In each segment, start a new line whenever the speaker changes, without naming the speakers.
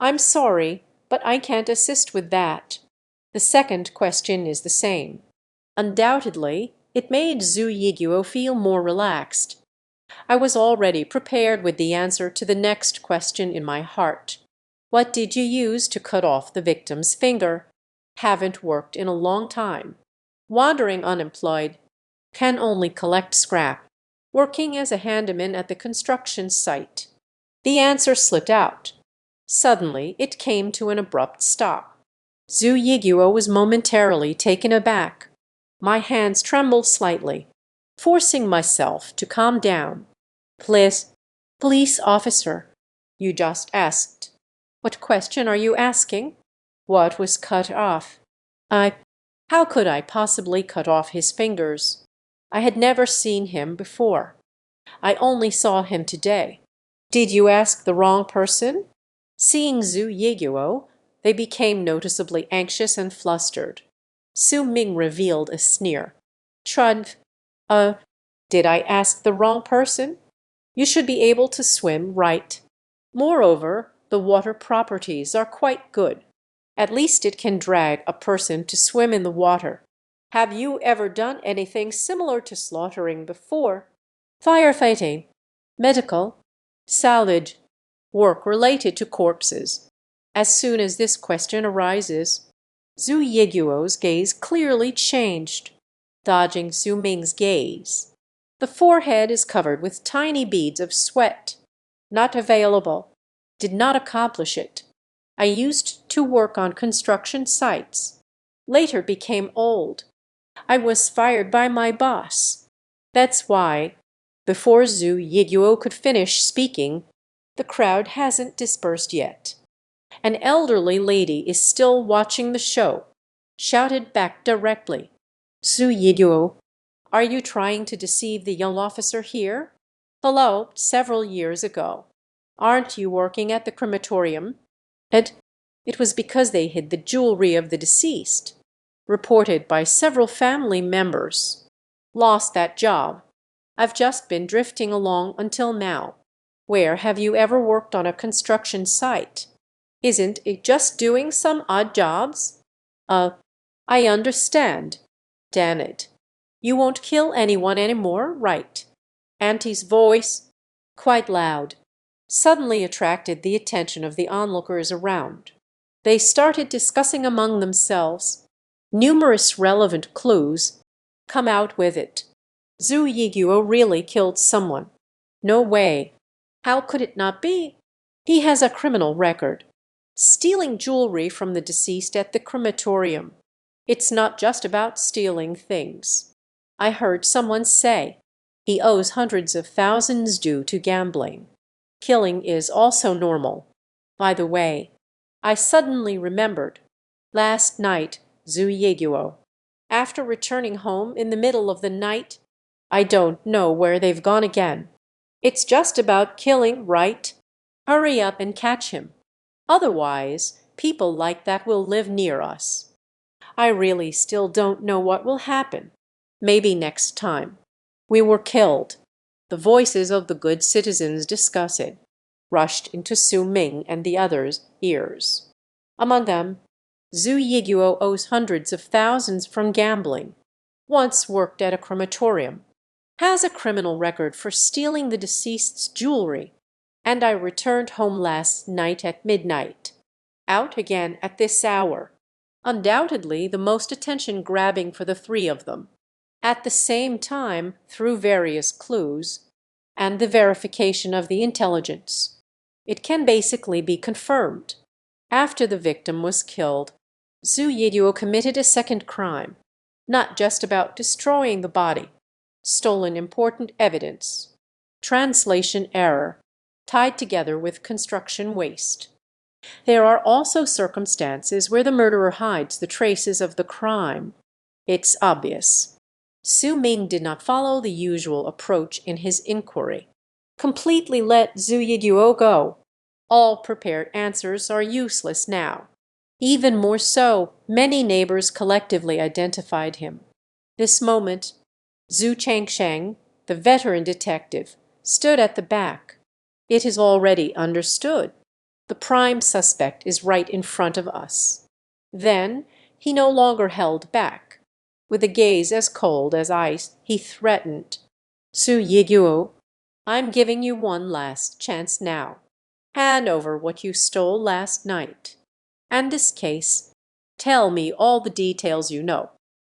I'm sorry, but I can't assist with that. The second question is the same. Undoubtedly, it made Zhu Yiguo feel more relaxed. I was already prepared with the answer to the next question in my heart. What did you use to cut off the victim's finger? Haven't worked in a long time. Wandering unemployed. Can only collect scrap. Working as a handyman at the construction site. The answer slipped out. Suddenly, it came to an abrupt stop. Zhu Yiguo was momentarily taken aback. My hands trembled slightly, forcing myself to calm down. Please, police officer, you just asked. What question are you asking? What was cut off? I. How could I possibly cut off his fingers? I had never seen him before. I only saw him today. Did you ask the wrong person? Seeing Zhu Yiguo, they became noticeably anxious and flustered. Su Ming revealed a sneer. Trud. Did I ask the wrong person? You should be able to swim, right? Moreover, the water properties are quite good. At least it can drag a person to swim in the water. Have you ever done anything similar to slaughtering before? Firefighting, medical, salvage, work related to corpses. As soon as this question arises, Zhu Yiguo's gaze clearly changed, dodging Su Ming's gaze. The forehead is covered with tiny beads of sweat. Not available. Did not accomplish it. I used to work on construction sites. Later became old. I was fired by my boss. That's why, before Zhu Yiguo could finish speaking, the crowd hasn't dispersed yet. An elderly lady is still watching the show, shouted back directly. Zhu Yiguo, are you trying to deceive the young officer here? Hello, several years ago. Aren't you working at the crematorium? It was because they hid the jewelry of the deceased. Reported by several family members. Lost that job. I've just been drifting along until now. Where have you ever worked on a construction site? Isn't it just doing some odd jobs? I understand. Damn it. You won't kill anyone anymore, right? Auntie's voice, quite loud, suddenly attracted the attention of the onlookers around. They started discussing among themselves. Numerous relevant clues. Come out with it. Zhu Yiguo really killed someone. No way. How could it not be? He has a criminal record. Stealing jewelry from the deceased at the crematorium. It's not just about stealing things. I heard someone say he owes hundreds of thousands due to gambling. Killing is also normal. By the way, I suddenly remembered. Last night, Zhu Yiguo. After returning home in the middle of the night, I don't know where they've gone again. It's just about killing, right? Hurry up and catch him. Otherwise, people like that will live near us. I really still don't know what will happen. Maybe next time. We were killed. The voices of the good citizens discuss it, rushed into Su Ming and the others' ears. Among them, Zhu Yiguo owes hundreds of thousands from gambling. Once worked at a crematorium. Has a criminal record for stealing the deceased's jewelry. And I returned home last night at midnight. Out again at this hour. Undoubtedly the most attention-grabbing for the three of them. At the same time, through various clues, and the verification of the intelligence, it can basically be confirmed. After the victim was killed, Zhu Yiguo committed a second crime, not just about destroying the body, stolen important evidence, translation error, tied together with construction waste. There are also circumstances where the murderer hides the traces of the crime. It's obvious. Su Ming did not follow the usual approach in his inquiry. Completely let Zhu Yiguo go. All prepared answers are useless now. Even more so, many neighbors collectively identified him. This moment, Zhu Changsheng, the veteran detective, stood at the back. It is already understood. The prime suspect is right in front of us. Then he no longer held back. With a gaze as cold as ice, he threatened, "Su Yiguo, I'm giving you one last chance now. Hand over what you stole last night. And this case, tell me all the details you know.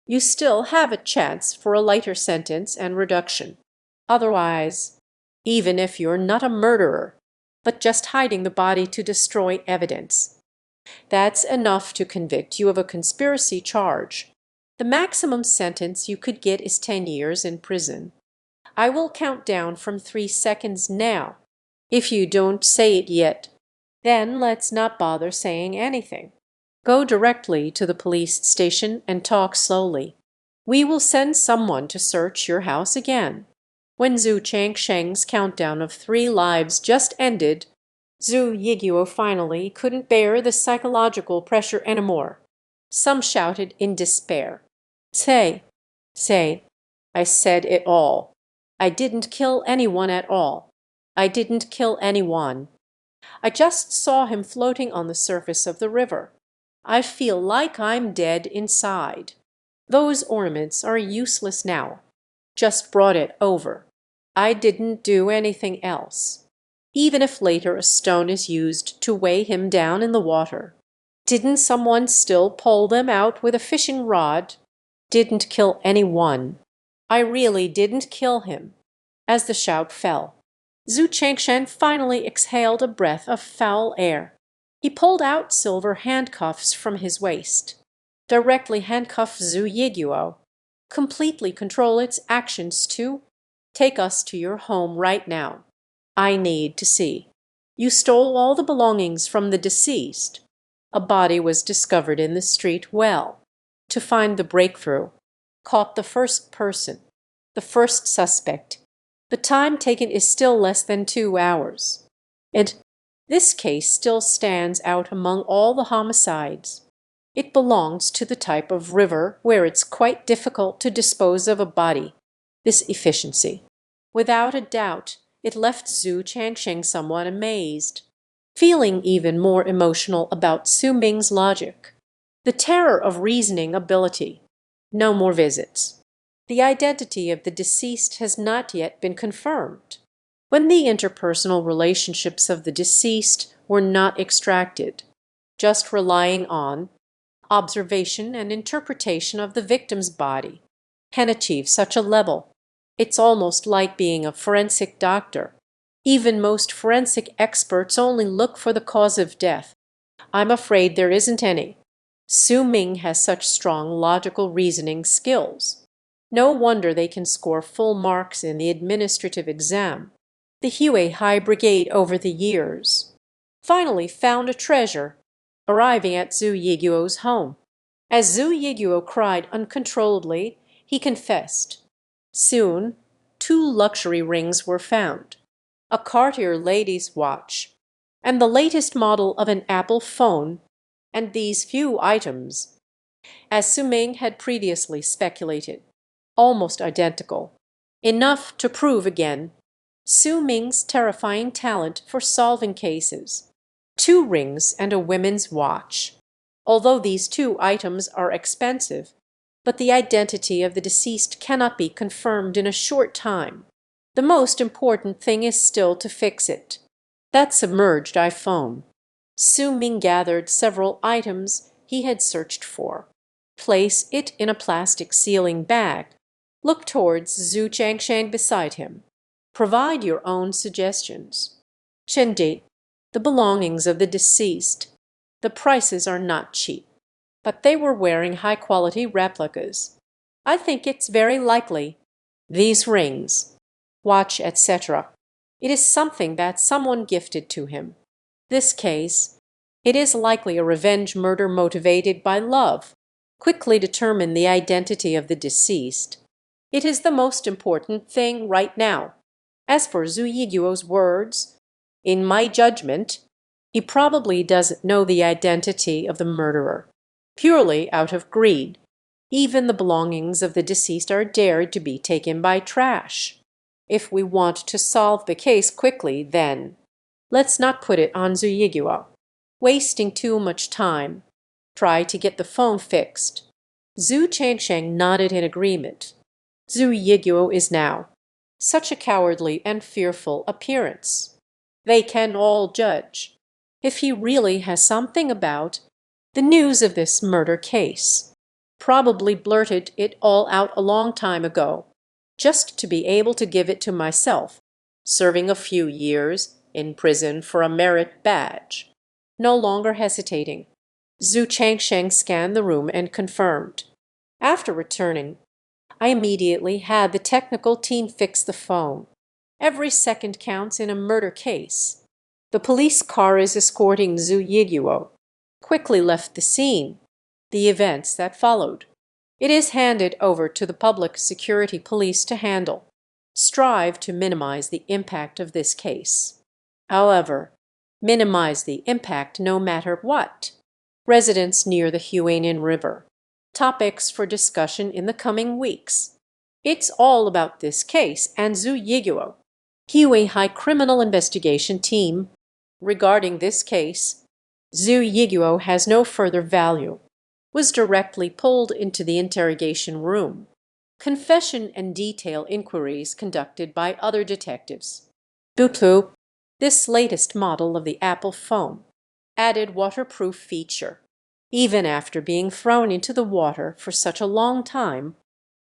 You still have a chance for a lighter sentence and reduction. Otherwise, even if you're not a murderer, but just hiding the body to destroy evidence, that's enough to convict you of a conspiracy charge. The maximum sentence you could get is 10 years in prison. I will count down from 3 seconds now. If you don't say it yet, then let's not bother saying anything. Go directly to the police station and talk slowly. We will send someone to search your house again." When Zhu Changsheng's countdown of 3 lives just ended, Zhu Yiguo finally couldn't bear the psychological pressure anymore. Some shouted in despair, Say, I said it all. I didn't kill anyone at all. I didn't kill anyone. I just saw him floating on the surface of the river. I feel like I'm dead inside. Those ornaments are useless now. Just brought it over. I didn't do anything else. Even if later a stone is used to weigh him down in the water. Didn't someone still pull them out with a fishing rod? Didn't kill anyone. I really didn't kill him. As the shout fell, Zhu Changshan finally exhaled a breath of foul air. He pulled out silver handcuffs from his waist. Directly handcuff Zhu Yiguo. Completely control its actions too. Take us to your home right now. I need to see. You stole all the belongings from the deceased. A body was discovered in the street well. To find the breakthrough. Caught the first person. The first suspect. The time taken is still less than 2 hours. This case still stands out among all the homicides. It belongs to the type of river where it's quite difficult to dispose of a body. This efficiency. Without a doubt, it left Zhu Changsheng somewhat amazed, feeling even more emotional about Su Ming's logic. The terror of reasoning ability. No more visits. The identity of the deceased has not yet been confirmed. When the interpersonal relationships of the deceased were not extracted, just relying on observation and interpretation of the victim's body, can achieve such a level. It's almost like being a forensic doctor. Even most forensic experts only look for the cause of death. I'm afraid there isn't any. Su Ming has such strong logical reasoning skills. No wonder they can score full marks in the administrative exam. The Hue High Brigade over the years finally found a treasure, arriving at Zhu Yiguo's home. As Zhu Yiguo cried uncontrolledly, he confessed. Soon, 2 luxury rings were found, a Cartier lady's watch, and the latest model of an Apple phone, and these few items, as Su Ming had previously speculated, almost identical, enough to prove again Su Ming's terrifying talent for solving cases. 2 rings and a women's watch. Although these 2 items are expensive, but the identity of the deceased cannot be confirmed in a short time. The most important thing is still to fix it. That submerged iPhone. Su Ming gathered several items he had searched for. Place it in a plastic sealing bag. Look towards Zhu Changsheng beside him. Provide your own suggestions. Chendi, the belongings of the deceased. The prices are not cheap, but they were wearing high-quality replicas. I think it's very likely. These rings, watch, etc. It is something that someone gifted to him. This case, it is likely a revenge murder motivated by love. Quickly determine the identity of the deceased. It is the most important thing right now. As for Zhu Yiguo's words, in my judgment, he probably doesn't know the identity of the murderer. Purely out of greed, even the belongings of the deceased are dared to be taken by trash. If we want to solve the case quickly, then Let's not put it on Zhu Yiguo. Wasting too much time. Try to get the phone fixed." Zhu Changsheng nodded in agreement. Zhu Yiguo is now such a cowardly and fearful appearance. They can all judge if he really has something about the news of this murder case. Probably blurted it all out a long time ago, just to be able to give it to myself, serving a few years in prison for a merit badge. No longer hesitating, Zhu Changsheng scanned the room and confirmed. After returning, I immediately had the technical team fix the phone. Every second counts in a murder case. The police car is escorting Zhu Yiguo. Quickly left the scene. The events that followed. It is handed over to the public security police to handle. Strive to minimize the impact of this case. However, minimize the impact no matter what. Residents near the Huanin River. Topics for discussion in the coming weeks. It's all about this case and Zhu Yiguo. Hue High Criminal Investigation Team. Regarding this case, Zhu Yiguo has no further value. Was directly pulled into the interrogation room. Confession and detail inquiries conducted by other detectives. Bluetooth, this latest model of the Apple phone, added waterproof feature. Even after being thrown into the water for such a long time,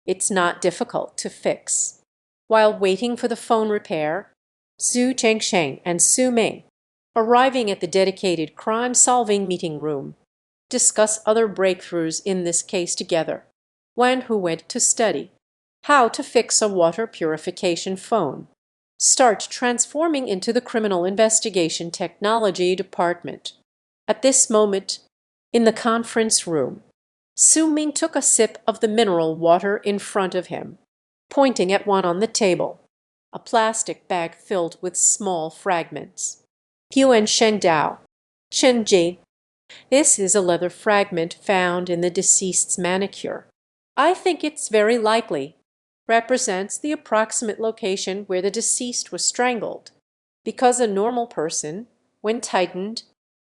it's not difficult to fix. While waiting for the phone repair, Zhu Changsheng and Su Ming, arriving at the dedicated crime-solving meeting room, discuss other breakthroughs in this case together. Wan Hu went to study how to fix a water purification phone. Start transforming into the Criminal Investigation Technology Department. At this moment, in the conference room, Su Ming took a sip of the mineral water in front of him, pointing at one on the table, a plastic bag filled with small fragments. Yuan Shengdao, Chenji, this is a leather fragment found in the deceased's manicure. I think it's very likely represents the approximate location where the deceased was strangled, because a normal person, when tightened,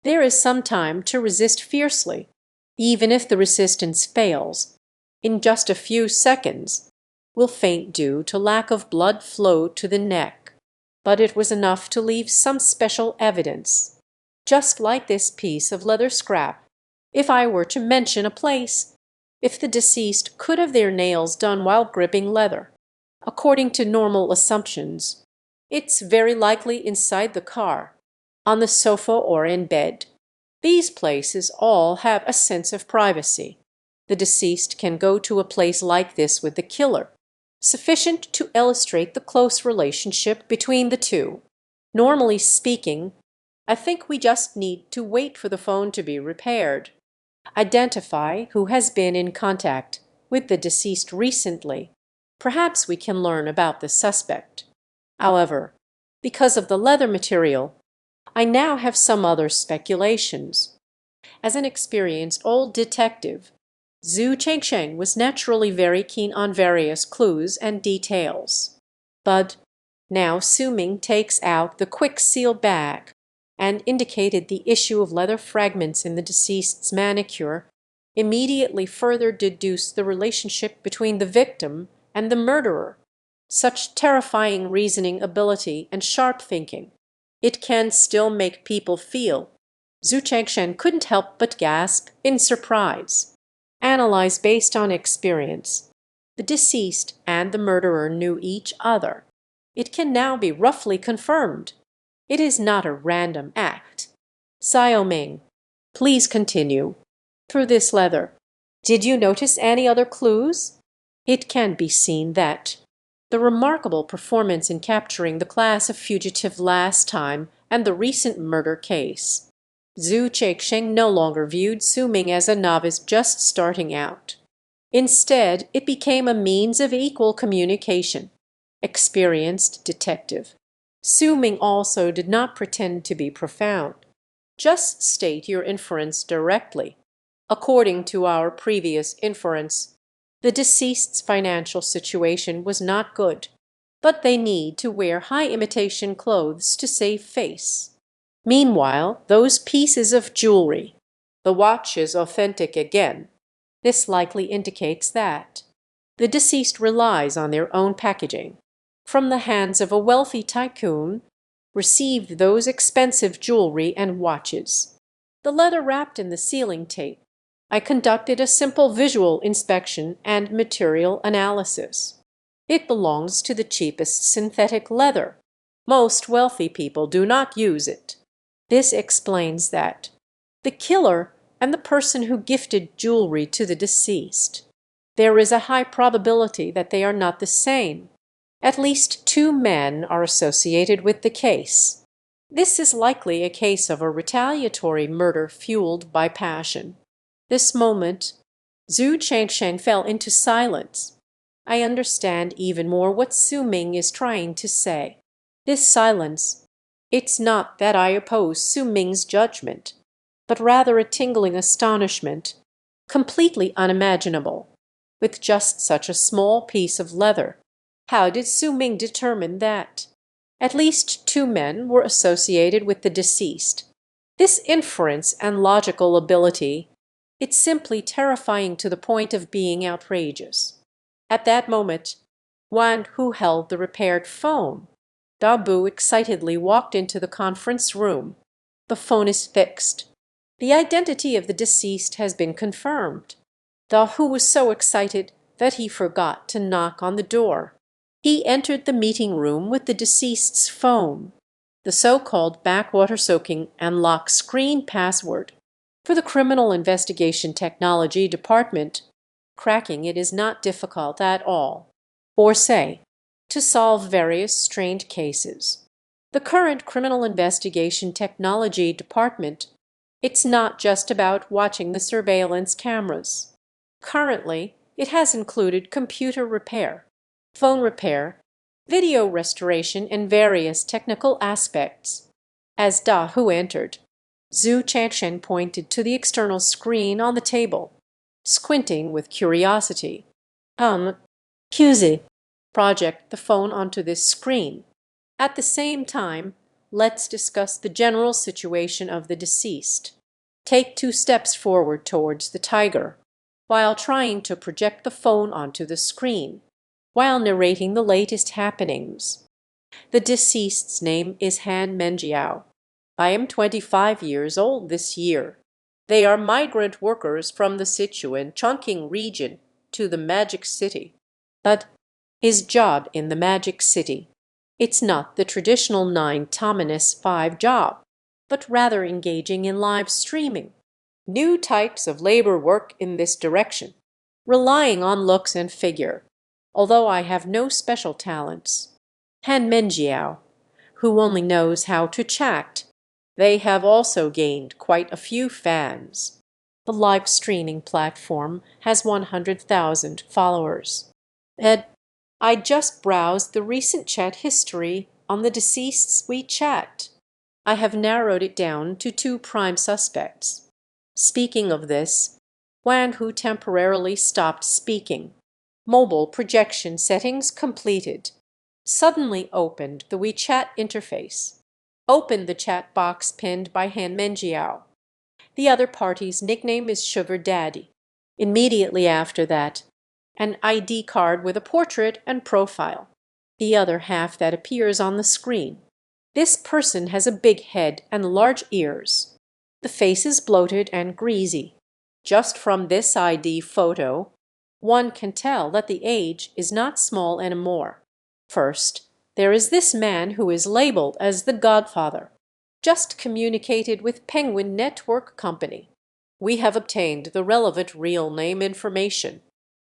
there is some time to resist fiercely. Even if the resistance fails, in just a few seconds, will faint due to lack of blood flow to the neck. But it was enough to leave some special evidence. Just like this piece of leather scrap, if I were to mention a place, if the deceased could have their nails done while gripping leather, according to normal assumptions, it's very likely inside the car, on the sofa or in bed. These places all have a sense of privacy. The deceased can go to a place like this with the killer, sufficient to illustrate the close relationship between the two. Normally speaking, I think we just need to wait for the phone to be repaired. Identify who has been in contact with the deceased recently. Perhaps we can learn about the suspect. However, because of the leather material, I now have some other speculations. As an experienced old detective, Zhu Changsheng was naturally very keen on various clues and details. But now Su Ming takes out the quick seal bag and indicated the issue of leather fragments in the deceased's manicure, immediately further deduced the relationship between the victim and the murderer. Such terrifying reasoning ability and sharp thinking. It can still make people feel. Zhu Changsheng couldn't help but gasp in surprise. Analyze based on experience. The deceased and the murderer knew each other. It can now be roughly confirmed. It is not a random act. Xiao Ming, please continue. Through this leather, did you notice any other clues? It can be seen that the remarkable performance in capturing the class of fugitive last time and the recent murder case. Zhu Changsheng no longer viewed Su Ming as a novice just starting out. Instead, it became a means of equal communication. Experienced detective. Su Ming also did not pretend to be profound. Just state your inference directly. According to our previous inference, the deceased's financial situation was not good, but they need to wear high imitation clothes to save face. Meanwhile, those pieces of jewelry. The watch is authentic again. This likely indicates that the deceased relies on their own packaging. From the hands of a wealthy tycoon, received those expensive jewelry and watches. The leather wrapped in the sealing tape. I conducted a simple visual inspection and material analysis. It belongs to the cheapest synthetic leather. Most wealthy people do not use it. This explains that the killer and the person who gifted jewelry to the deceased. There is a high probability that they are not the same. At least two men are associated with the case. This is likely a case of a retaliatory murder fueled by passion. This moment, Zhu Chengsheng fell into silence. I understand even more what Su Ming is trying to say. This silence, it's not that I oppose Su Ming's judgment, but rather a tingling astonishment, completely unimaginable. With just such a small piece of leather, how did Su Ming determine that at least two men were associated with the deceased? This inference and logical ability, it's simply terrifying to the point of being outrageous. At that moment, Wan, who held the repaired phone, Dabu excitedly walked into the conference room. The phone is fixed. The identity of the deceased has been confirmed. Da Hu was so excited that he forgot to knock on the door. He entered the meeting room with the deceased's phone, the so-called backwater-soaking and lock screen password. For the Criminal Investigation Technology Department, cracking it is not difficult at all. Or say, to solve various strained cases. The current Criminal Investigation Technology Department, it's not just about watching the surveillance cameras. Currently, it has included computer repair, phone repair, video restoration, and various technical aspects. As Da Hu entered, Zhu Chengsheng pointed to the external screen on the table, squinting with curiosity. QZ. Project the phone onto this screen. At the same time, let's discuss the general situation of the deceased. Take 2 steps forward towards the tiger, while trying to project the phone onto the screen, while narrating the latest happenings. The deceased's name is Han Menjiao. I am 25 years old this year. They are migrant workers from the Sichuan Chongqing region to the Magic City. But his job in the Magic City, it's not the traditional 9-5 job, but rather engaging in live streaming. New types of labor work in this direction, relying on looks and figure, although I have no special talents. Han Menjiao, who only knows how to chat. They have also gained quite a few fans. The live streaming platform has 100,000 followers. I just browsed the recent chat history on the deceased's WeChat. I have narrowed it down to 2 prime suspects. Speaking of this, Wan Hu temporarily stopped speaking. Mobile projection settings completed. Suddenly opened the WeChat interface. Opened the chat box pinned by Han Menjiao. The other party's nickname is Sugar Daddy. Immediately after that, an ID card with a portrait and profile, the other half that appears on the screen. This person has a big head and large ears. The face is bloated and greasy. Just from this ID photo, one can tell that the age is not small anymore. First, there is this man who is labeled as the Godfather. Just communicated with Penguin Network Company. We have obtained the relevant real name information.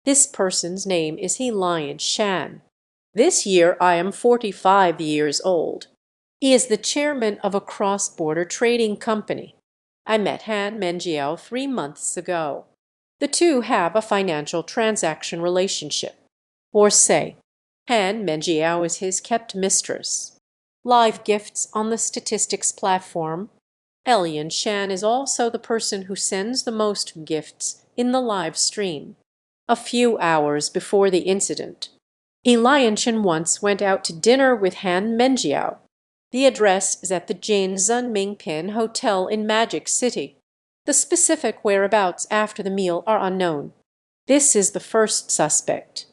This person's name is He Lion Shan. This year I am 45 years old. He is the chairman of a cross-border trading company. I met Han Menjiao 3 months ago. The two have a financial transaction relationship. Or say, Han Menjiao is his kept mistress. Live gifts on the statistics platform. Elian Shan is also the person who sends the most gifts in the live stream. A few hours before the incident, He Lion Shan once went out to dinner with Han Menjiao. The address is at the Jin Zunmingpin Hotel in Magic City. The specific whereabouts after the meal are unknown. This is the first suspect.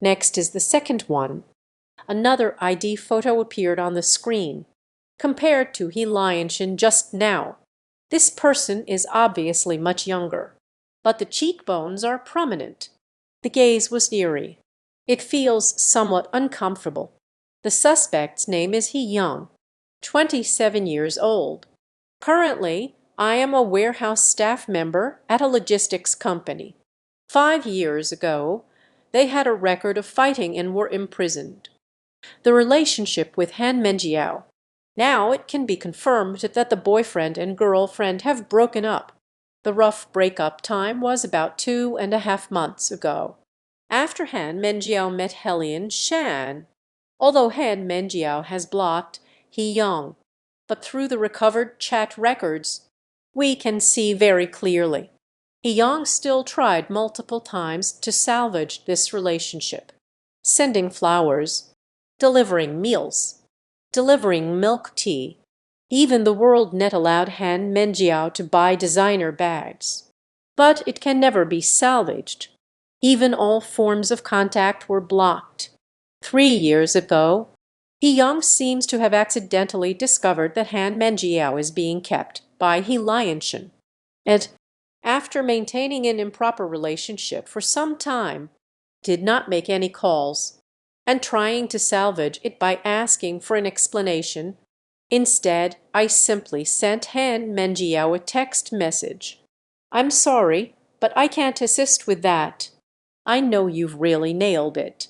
Next is the second one. Another ID photo appeared on the screen. Compared to He Lionshin just now, this person is obviously much younger. But the cheekbones are prominent. The gaze was eerie. It feels somewhat uncomfortable. The suspect's name is He Young, 27 years old. Currently, I am a warehouse staff member at a logistics company. 5 years ago, they had a record of fighting and were imprisoned. The relationship with Han Menjiao. Now it can be confirmed that the boyfriend and girlfriend have broken up. The rough breakup time was about 2.5 months ago, after Han Menjiao met Helian Shan. Although Han Menjiao has blocked He Young, but through the recovered chat records, we can see very clearly. He Young still tried multiple times to salvage this relationship, sending flowers, delivering meals, delivering milk tea. Even the World Net allowed Han Menjiao to buy designer bags. But it can never be salvaged. Even all forms of contact were blocked. 3 years ago, He Young seems to have accidentally discovered that Han Menjiao is being kept by He Lionshin. And after maintaining an improper relationship for some time, did not make any calls, and trying to salvage it by asking for an explanation. Instead, I simply sent Han Menjiao a text message. "I'm sorry, but I can't assist with that. I know you've really nailed it.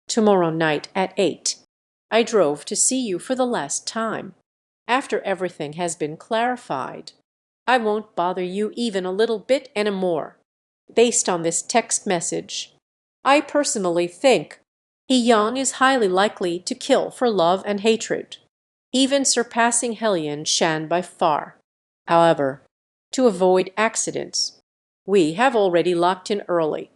Tomorrow night at 8. I drove to see you for the last time. After everything has been clarified, I won't bother you even a little bit anymore." Based on this text message, I personally think He Young is highly likely to kill for love and hatred, even surpassing Helian Shan by far. However, to avoid accidents, we have already locked in early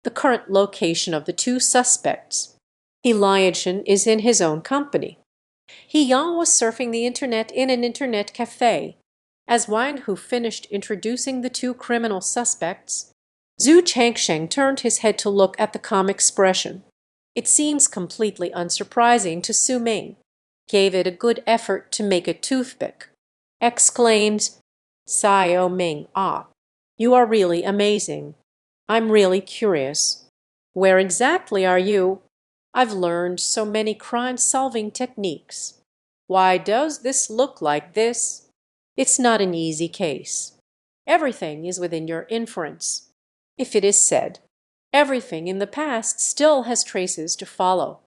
the current location of the two suspects. He Lionshin is in his own company. He Young was surfing the internet in an internet cafe. As Wang Hu finished introducing the two criminal suspects, Zhu Changsheng turned his head to look at the calm expression. It seems completely unsurprising to Su Ming. Gave it a good effort to make a toothpick. Exclaimed, "Xiao Ming, you are really amazing. I'm really curious. Where exactly are you? I've learned so many crime-solving techniques. Why does this look like this? It's not an easy case. Everything is within your inference. If it is said, everything in the past still has traces to follow.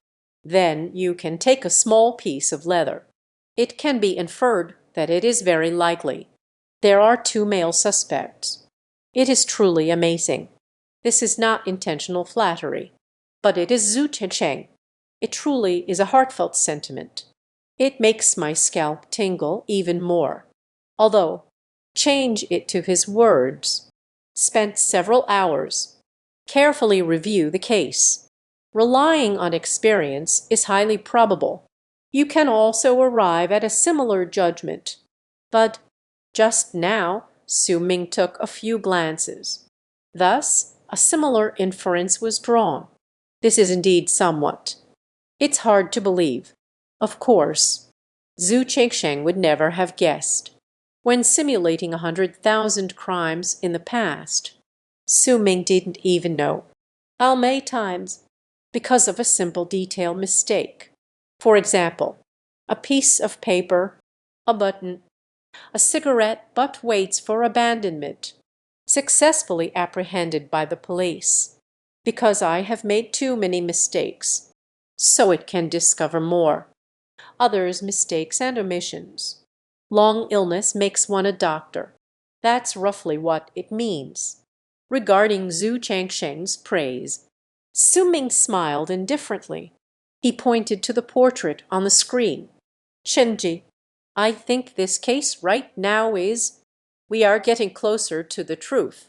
Then you can take a small piece of leather. It can be inferred that it is very likely. There are two male suspects. It is truly amazing. This is not intentional flattery, but it is Zhu Chengsheng. It truly is a heartfelt sentiment. It makes my scalp tingle even more. Although, change it to his words. Spent several hours. Carefully review the case. Relying on experience is highly probable. You can also arrive at a similar judgment. But just now, Su Ming took a few glances. Thus, a similar inference was drawn. This is indeed somewhat. It's hard to believe. Of course, Zhu Chengsheng would never have guessed. When simulating 100,000 crimes in the past, Su Ming didn't even know how many times because of a simple detail mistake. For example, a piece of paper, a button, a cigarette but waits for abandonment, successfully apprehended by the police, because I have made too many mistakes, so it can discover more. Others mistakes and omissions. Long illness makes one a doctor. That's roughly what it means. Regarding Zhu Changsheng's praise, Su Ming smiled indifferently. He pointed to the portrait on the screen. "Shenji, I think this case right now is. We are getting closer to the truth.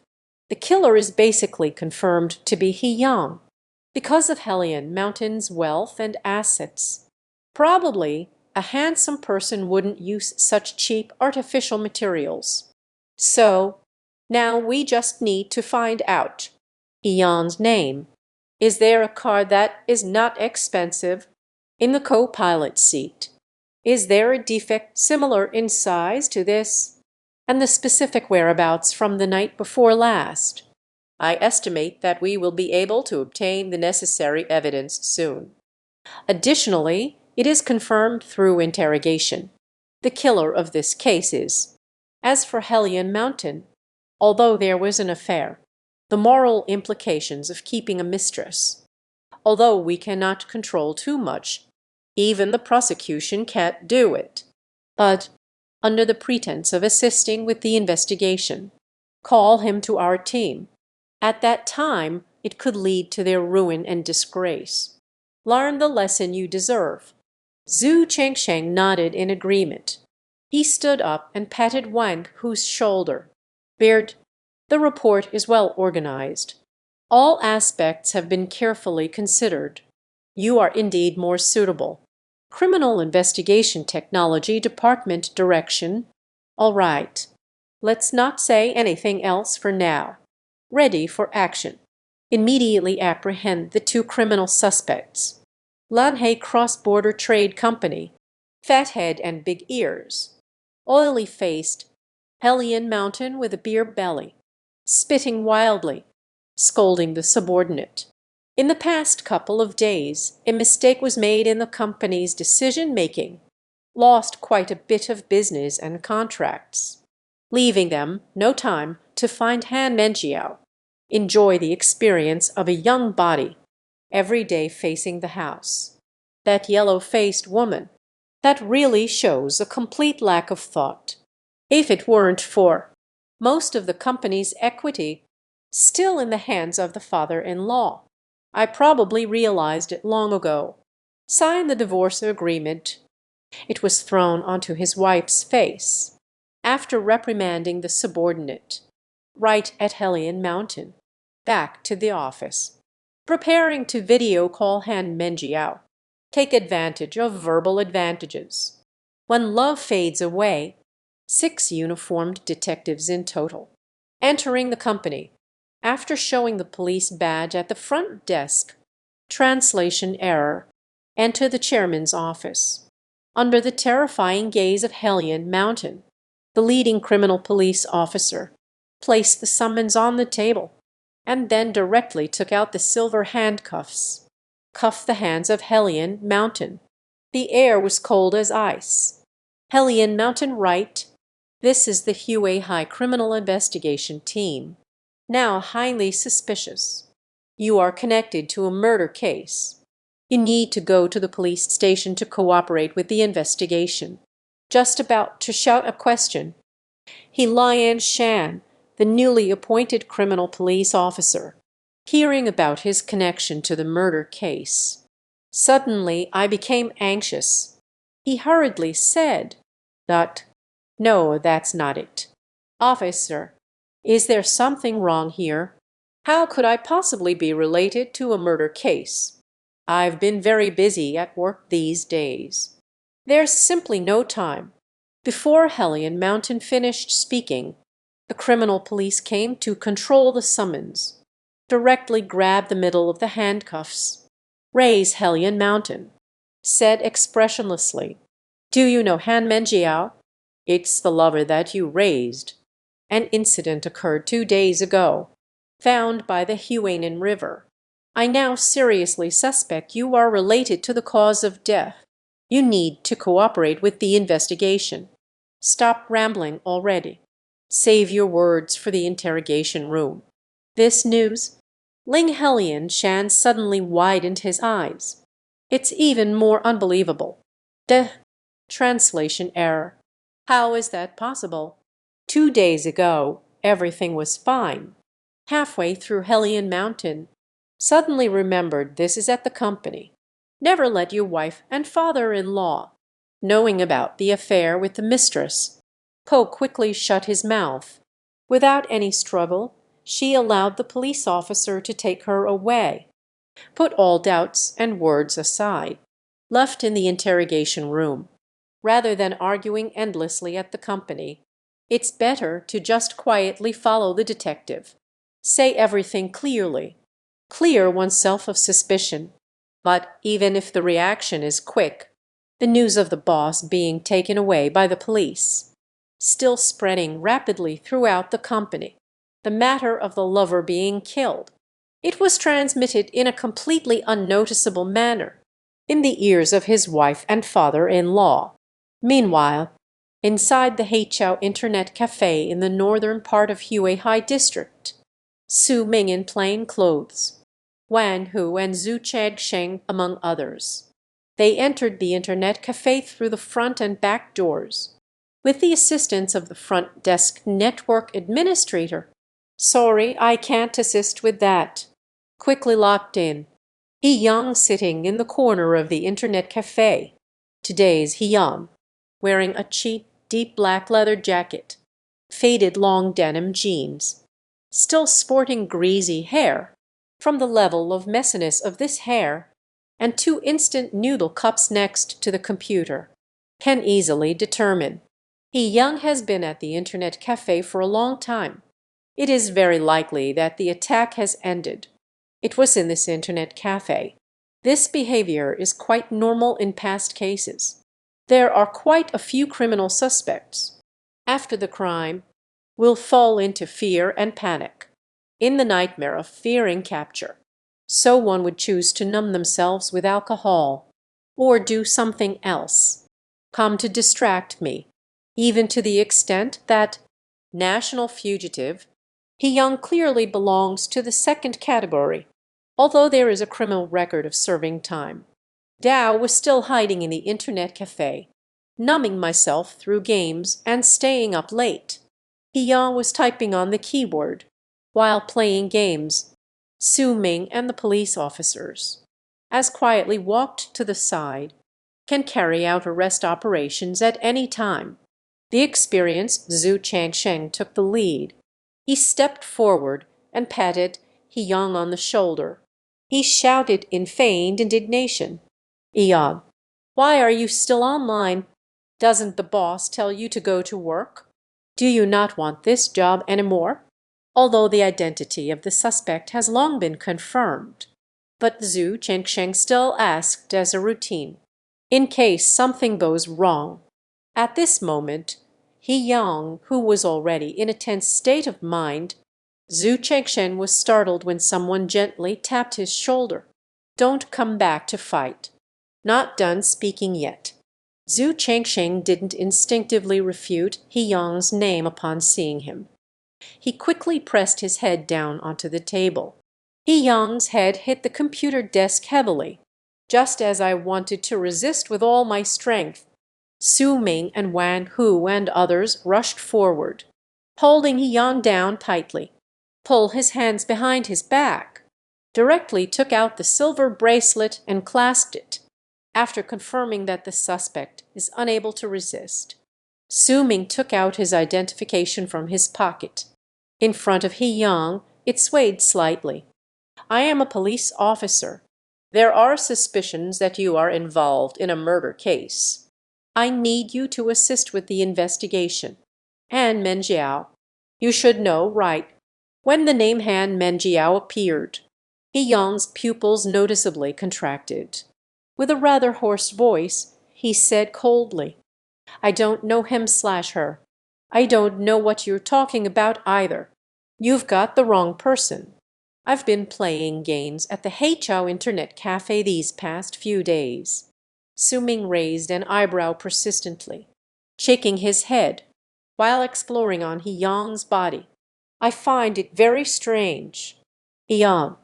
The killer is basically confirmed to be He Yang, because of Helian Mountain's wealth and assets. Probably A handsome person wouldn't use such cheap artificial materials. So now we just need to find out Ian's name. Is there a car that is not expensive in the co-pilot seat? Is there a defect similar in size to this? And the specific whereabouts from the night before last. I estimate that we will be able to obtain the necessary evidence soon. Additionally, it is confirmed through interrogation. The killer of this case is. As for Hellion Mountain, although there was an affair, the moral implications of keeping a mistress. Although we cannot control too much, even the prosecution can't do it. But, under the pretense of assisting with the investigation, call him to our team. At that time, it could lead to their ruin and disgrace. Learn the lesson you deserve. Zhu Chengsheng nodded in agreement. He stood up and patted Wang Hu's shoulder. Beard, the report is well organized. All aspects have been carefully considered. You are indeed more suitable. Criminal Investigation Technology Department direction. All right. Let's not say anything else for now. Ready for action. Immediately apprehend the two criminal suspects. Lanhei Cross-Border Trade Company. Fat head and big ears. Oily-faced. Hellion Mountain with a beer belly. Spitting wildly. Scolding the subordinate. In the past couple of days, a mistake was made in the company's decision-making. Lost quite a bit of business and contracts. Leaving them no time to find Han Menjiao. Enjoy the experience of a young body, every day facing the house. That yellow-faced woman, that really shows a complete lack of thought. If it weren't for most of the company's equity still in the hands of the father-in-law, I probably realized it long ago. Sign the divorce agreement. It was thrown onto his wife's face, after reprimanding the subordinate. Right at Hellion Mountain. Back to the office. Preparing to video call Han Menjiao. Take advantage of verbal advantages. When love fades away, 6 uniformed detectives in total. Entering the company. After showing the police badge at the front desk. Translation error. Enter the chairman's office. Under the terrifying gaze of Hellion Mountain, the leading criminal police officer placed the summons on the table, and then directly took out the silver handcuffs. Cuffed the hands of Hellion Mountain. The air was cold as ice. Hellion Mountain right. This is the Hue High Criminal Investigation Team. Now highly suspicious. You are connected to a murder case. You need to go to the police station to cooperate with the investigation. Just about to shout a question, He Lian Shan, the newly appointed criminal police officer, hearing about his connection to the murder case. Suddenly I became anxious. He hurriedly said, No, that's not it. Officer, is there something wrong here? How could I possibly be related to a murder case? I've been very busy at work these days. There's simply no time. Before Hellion Mountain finished speaking, the criminal police came to control the summons. Directly grabbed the middle of the handcuffs. Raise Hellion Mountain. Said expressionlessly, Do you know Han Menjiao? It's the lover that you raised. An incident occurred 2 days ago. Found by the Huanan River. I now seriously suspect you are related to the cause of death. You need to cooperate with the investigation. Stop rambling already. Save your words for the interrogation room. This news? Ling Hellion Shan suddenly widened his eyes. It's even more unbelievable. Translation error. How is that possible? 2 days ago, everything was fine. Halfway through Hellion Mountain, suddenly remembered this is at the company. Never let your wife and father-in-law, knowing about the affair with the mistress. Poe quickly shut his mouth. Without any struggle, she allowed the police officer to take her away. Put all doubts and words aside. Left in the interrogation room. Rather than arguing endlessly at the company, it's better to just quietly follow the detective. Say everything clearly. Clear oneself of suspicion. But even if the reaction is quick, the news of the boss being taken away by the police, still spreading rapidly throughout the company, the matter of the lover being killed, it was transmitted in a completely unnoticeable manner in the ears of his wife and father-in-law. Meanwhile, inside the Haichao Internet Cafe in the northern part of Hue High District, Su Ming in plain clothes, Wan Hu and Zhu Changsheng among others. They entered the Internet Cafe through the front and back doors, with the assistance of the front desk network administrator. "Sorry, I can't assist with that." Quickly locked in. He Yang sitting in the corner of the Internet Cafe. Today's He Yang, wearing a cheap, deep black leather jacket, faded long denim jeans, still sporting greasy hair. From the level of messiness of this hair, and two instant noodle cups next to the computer, can easily determine. He Yang has been at the Internet Cafe for a long time. It is very likely that the attack has ended. It was in this Internet Cafe. This behavior is quite normal in past cases. There are quite a few criminal suspects, after the crime, will fall into fear and panic, in the nightmare of fearing capture. So one would choose to numb themselves with alcohol, or do something else. Come to distract me, even to the extent that national fugitive, He Young clearly belongs to the second category, although there is a criminal record of serving time. Dao was still hiding in the Internet Cafe, numbing myself through games and staying up late. He Young was typing on the keyboard while playing games. Su Ming and the police officers, as quietly walked to the side, can carry out arrest operations at any time. The experienced Zhu Changsheng took the lead. He stepped forward and patted He Yang on the shoulder. He shouted in feigned indignation, "Yang, why are you still online? Doesn't the boss tell you to go to work? Do you not want this job anymore?" Although the identity of the suspect has long been confirmed. But Zhu Chengsheng still asked as a routine, in case something goes wrong. At this moment, He Yang, who was already in a tense state of mind, Zhu Chengsheng was startled when someone gently tapped his shoulder. "Don't come back to fight." Not done speaking yet. Zhu Chengsheng didn't instinctively refute He Yang's name upon seeing him. He quickly pressed his head down onto the table. He Yang's head hit the computer desk heavily, just as I wanted to resist with all my strength. Su Ming and Wan Hu and others rushed forward, holding He Yang down tightly. Pull his hands behind his back. Directly took out the silver bracelet and clasped it, after confirming that the suspect is unable to resist. Su Ming took out his identification from his pocket. In front of He Yang, it swayed slightly. "I am a police officer. There are suspicions that you are involved in a murder case. I need you to assist with the investigation. Han Menjiao. You should know, right?" When the name Han Menjiao appeared, He Yang's pupils noticeably contracted. With a rather hoarse voice, he said coldly, "I don't know him/her. I don't know what you're talking about either. You've got the wrong person. I've been playing games at the Haichao Internet Cafe these past few days." Su Ming raised an eyebrow persistently, shaking his head, while exploring on He Yang's body. "I find it very strange. He Yang,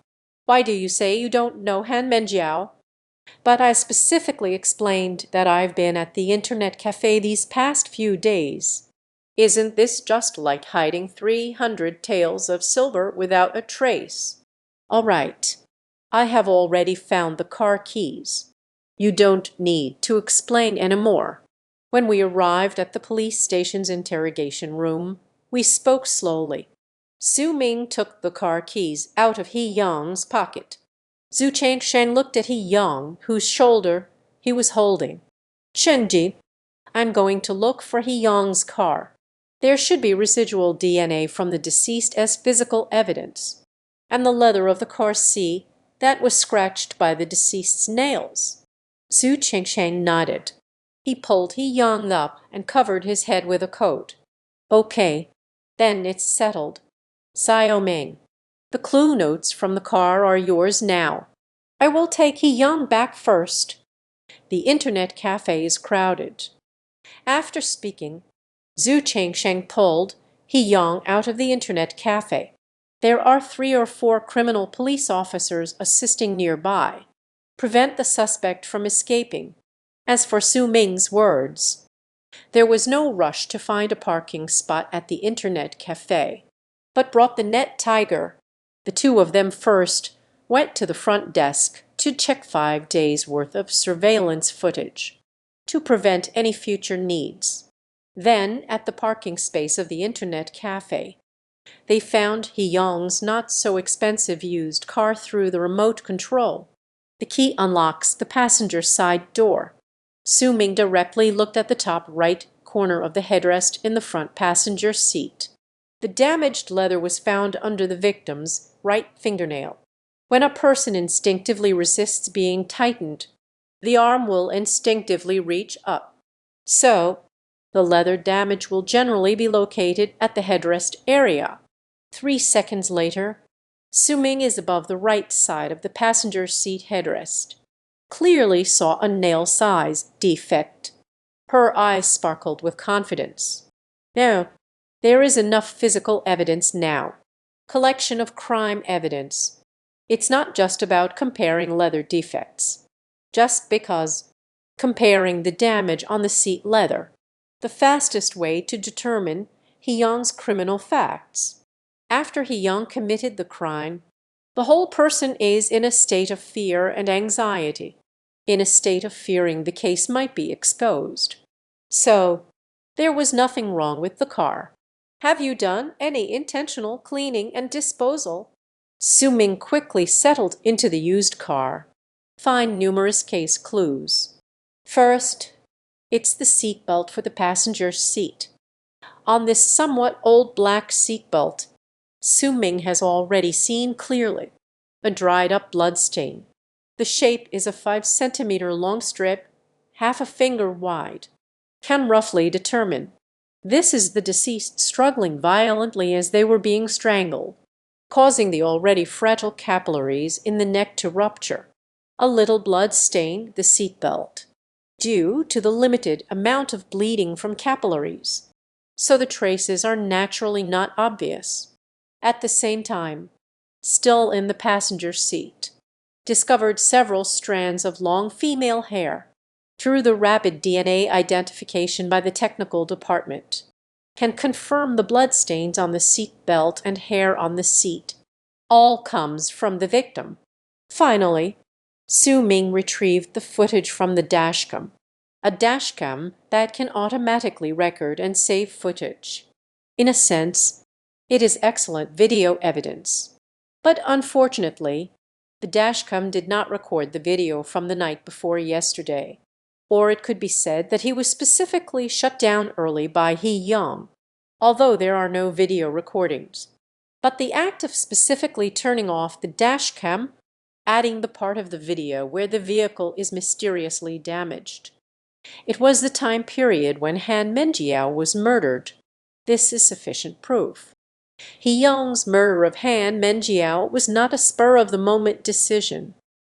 why do you say you don't know Han Menjiao?" "But I specifically explained that I've been at the Internet Cafe these past few days. Isn't this just like hiding 300 taels of silver without a trace? All right, I have already found the car keys. You don't need to explain any more." When we arrived at the police station's interrogation room, we spoke slowly. Su Ming took the car keys out of He Yang's pocket. Zhu Changsheng looked at He Yang, whose shoulder he was holding. "Chenji, I'm going to look for He Yong's car. There should be residual DNA from the deceased as physical evidence, and the leather of the car seat that was scratched by the deceased's nails." Zhu Chengsheng nodded. He pulled He Yang up and covered his head with a coat. "Okay, then it's settled. Xiao Ming, the clue notes from the car are yours now. I will take He Yang back first. The internet cafe is crowded." After speaking, Zhu Chengsheng pulled He Yang out of the internet cafe. There are 3 or 4 criminal police officers assisting nearby. Prevent the suspect from escaping. As for Su Ming's words, there was no rush to find a parking spot at the internet cafe, but brought the net tiger. The 2 of them first went to the front desk to check 5 days' worth of surveillance footage to prevent any future needs. Then, at the parking space of the internet cafe, they found He Yong's not-so-expensive used car through the remote control. The key unlocks the passenger side door. Su Ming directly looked at the top right corner of the headrest in the front passenger seat. The damaged leather was found under the victim's right fingernail. When a person instinctively resists being tightened, the arm will instinctively reach up. So, the leather damage will generally be located at the headrest area. 3 seconds later, Su Ming is above the right side of the passenger seat headrest. Clearly saw a nail size defect. Her eyes sparkled with confidence. "No, there is enough physical evidence now. Collection of crime evidence. It's not just about comparing leather defects. Just because comparing the damage on the seat leather, the fastest way to determine He Yang's criminal facts. After He Yang committed the crime, the whole person is in a state of fear and anxiety, in a state of fearing the case might be exposed. So, there was nothing wrong with the car. Have you done any intentional cleaning and disposal?" Su Ming quickly settled into the used car. "Find numerous case clues. First, it's the seat belt for the passenger seat. On this somewhat old black seat belt, Su Ming has already seen clearly a dried-up blood stain. The shape is a 5-centimeter long strip, half a finger wide. Can roughly determine. This is the deceased struggling violently as they were being strangled, causing the already fragile capillaries in the neck to rupture. A little blood stained the seat belt, due to the limited amount of bleeding from capillaries, so the traces are naturally not obvious. At the same time, still in the passenger seat, discovered several strands of long female hair. Through the rapid DNA identification by the technical department, can confirm the bloodstains on the seat belt and hair on the seat. All comes from the victim. Finally, Su Ming retrieved the footage from the dashcam, a dashcam that can automatically record and save footage. In a sense, it is excellent video evidence. But unfortunately, the dashcam did not record the video from the night before yesterday. Or it could be said that he was specifically shut down early by He Yang, although there are no video recordings. But the act of specifically turning off the dash cam, adding the part of the video where the vehicle is mysteriously damaged. It was the time period when Han Menjiao was murdered. This is sufficient proof. He Yang's murder of Han Menjiao was not a spur-of-the-moment decision,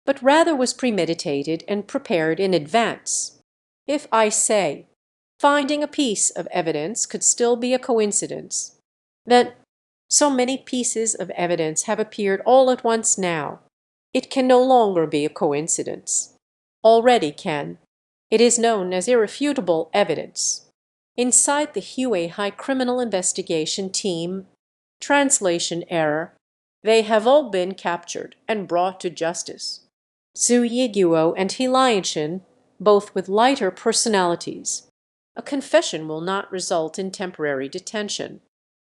but rather was premeditated and prepared in advance. If I say, finding a piece of evidence could still be a coincidence, then so many pieces of evidence have appeared all at once now. It can no longer be a coincidence. Already can. It is known as irrefutable evidence. Inside the Hue High Criminal Investigation Team, translation error, they have all been captured and brought to justice. Zhu Yiguo and He Lianshin, both with lighter personalities. A confession will not result in temporary detention.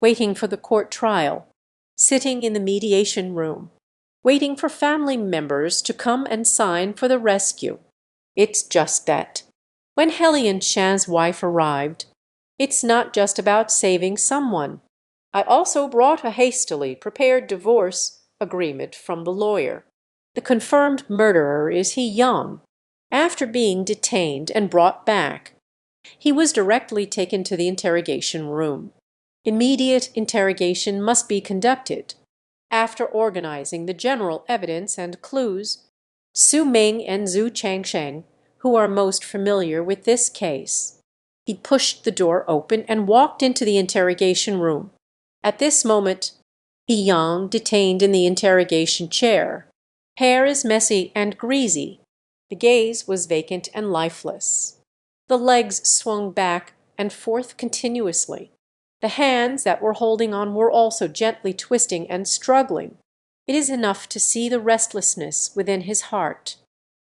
Waiting for the court trial. Sitting in the mediation room. Waiting for family members to come and sign for the rescue. It's just that. When Helian Chan's wife arrived, "It's not just about saving someone. I also brought a hastily prepared divorce agreement from the lawyer. The confirmed murderer is He Yang. After being detained and brought back, he was directly taken to the interrogation room. Immediate interrogation must be conducted. After organizing the general evidence and clues, Su Ming and Zhu Changsheng, who are most familiar with this case." He pushed the door open and walked into the interrogation room. At this moment, He Yang detained in the interrogation chair. Hair is messy and greasy. The gaze was vacant and lifeless. The legs swung back and forth continuously. The hands that were holding on were also gently twisting and struggling. It is enough to see the restlessness within his heart.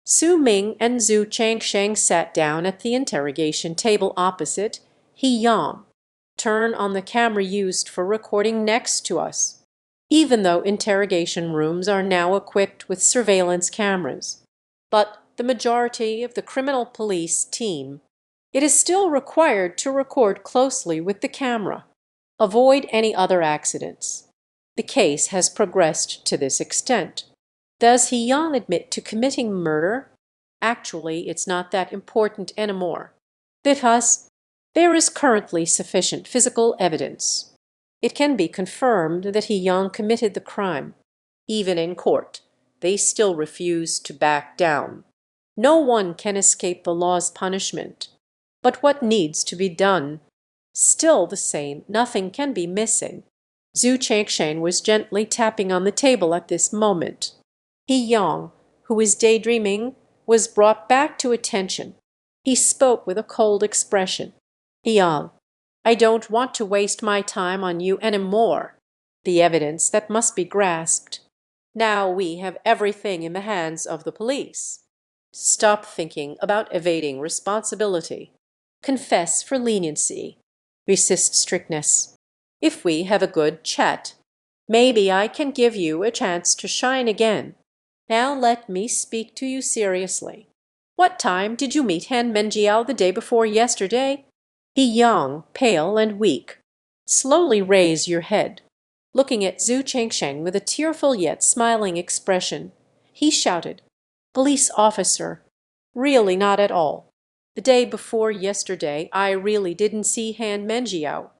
Su Ming and Zhu Changsheng sat down at the interrogation table opposite He Yang. "Turn on the camera used for recording next to us." Even though interrogation rooms are now equipped with surveillance cameras, but the majority of the criminal police team, it is still required to record closely with the camera. Avoid any other accidents. The case has progressed to this extent. Does He Yang admit to committing murder? Actually, it's not that important anymore, because there is currently sufficient physical evidence. It can be confirmed that He Yang committed the crime. Even in court, they still refuse to back down. No one can escape the law's punishment. But what needs to be done? Still the same, nothing can be missing. Zhu Changsheng was gently tapping on the table at this moment. He Yang, who was daydreaming, was brought back to attention. He spoke with a cold expression. "He Yang, I don't want to waste my time on you any more. The evidence that must be grasped. Now we have everything in the hands of the police. Stop thinking about evading responsibility. Confess for leniency. Resist strictness. If we have a good chat, maybe I can give you a chance to shine again. Now let me speak to you seriously. What time did you meet Han Menjiao the day before yesterday?" He Yang, pale and weak. "Slowly raise your head." Looking at Zhu Changsheng with a tearful yet smiling expression, he shouted, "Police officer, really not at all. The day before yesterday I really didn't see Han Menjiao.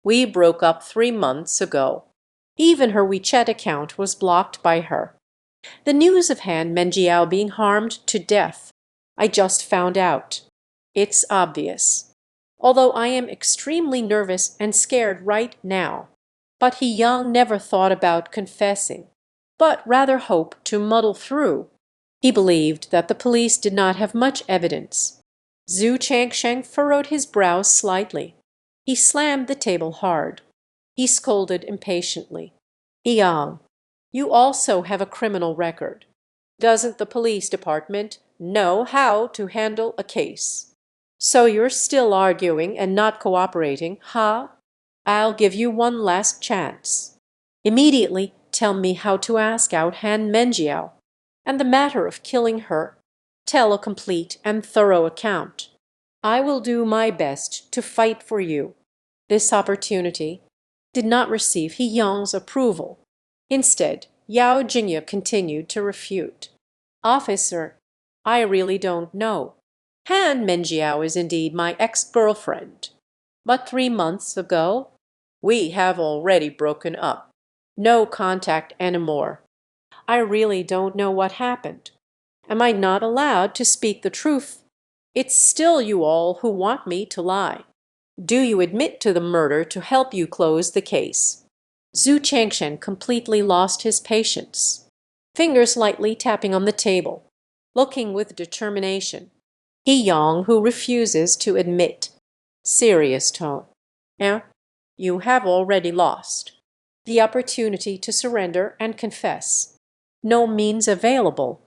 We broke up 3 months ago. Even her WeChat account was blocked by her. The news of Han Menjiao being harmed to death, I just found out. It's obvious. Although I am extremely nervous and scared right now." But He Yang never thought about confessing, but rather hoped to muddle through. He believed that the police did not have much evidence. Zhu Changsheng furrowed his brows slightly. He slammed the table hard. He scolded impatiently. "He Yang, you also have a criminal record. Doesn't the police department know how to handle a case? So you're still arguing and not cooperating, huh? I'll give you one last chance. Immediately tell me how to ask out Han Menjiao. And the matter of killing her, tell a complete and thorough account. I will do my best to fight for you." This opportunity did not receive He Yang's approval. Instead, Yao Jingye continued to refute. "Officer, I really don't know. Han Menjiao is indeed my ex-girlfriend. But 3 months ago, we have already broken up. No contact anymore. I really don't know what happened. Am I not allowed to speak the truth? It's still you all who want me to lie. Do you admit to the murder to help you close the case?" Zhu Changsheng completely lost his patience. Fingers lightly tapping on the table, looking with determination. He Yang, who refuses to admit. Serious tone. "Eh? You have already lost. The opportunity to surrender and confess. No means available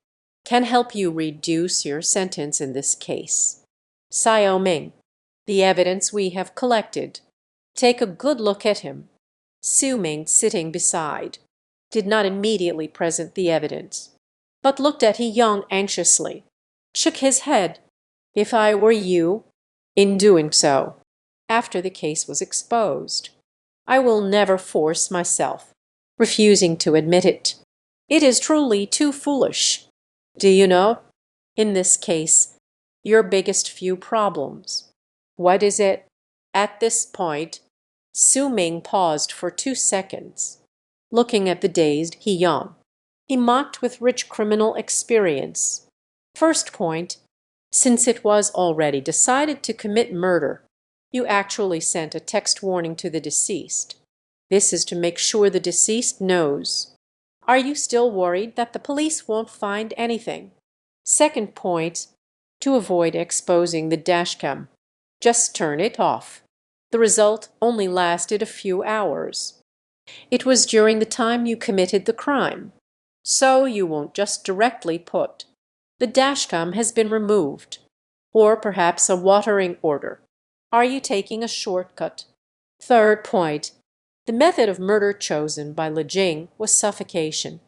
can help you reduce your sentence in this case. Xiao Ming, the evidence we have collected. Take a good look at him." Su Ming, sitting beside, did not immediately present the evidence, but looked at He Yang anxiously, shook his head. if I were you, in doing so, after the case was exposed. I will never force myself, refusing to admit it. It is truly too foolish. Do you know, in this case, your biggest few problems? What is it? At this point, Su Ming paused for 2 seconds, looking at the dazed He-young. He mocked with rich criminal experience. First point, since it was already decided to commit murder, you actually sent a text warning to the deceased. This is to make sure the deceased knows. Are you still worried that the police won't find anything? Second point, to avoid exposing the dashcam, just turn it off. The result only lasted a few hours. It was during the time you committed the crime. So you won't just directly put, the dashcam has been removed, or perhaps a watering order. Are you taking a shortcut? Third point, the method of murder chosen by Li Jing was suffocation.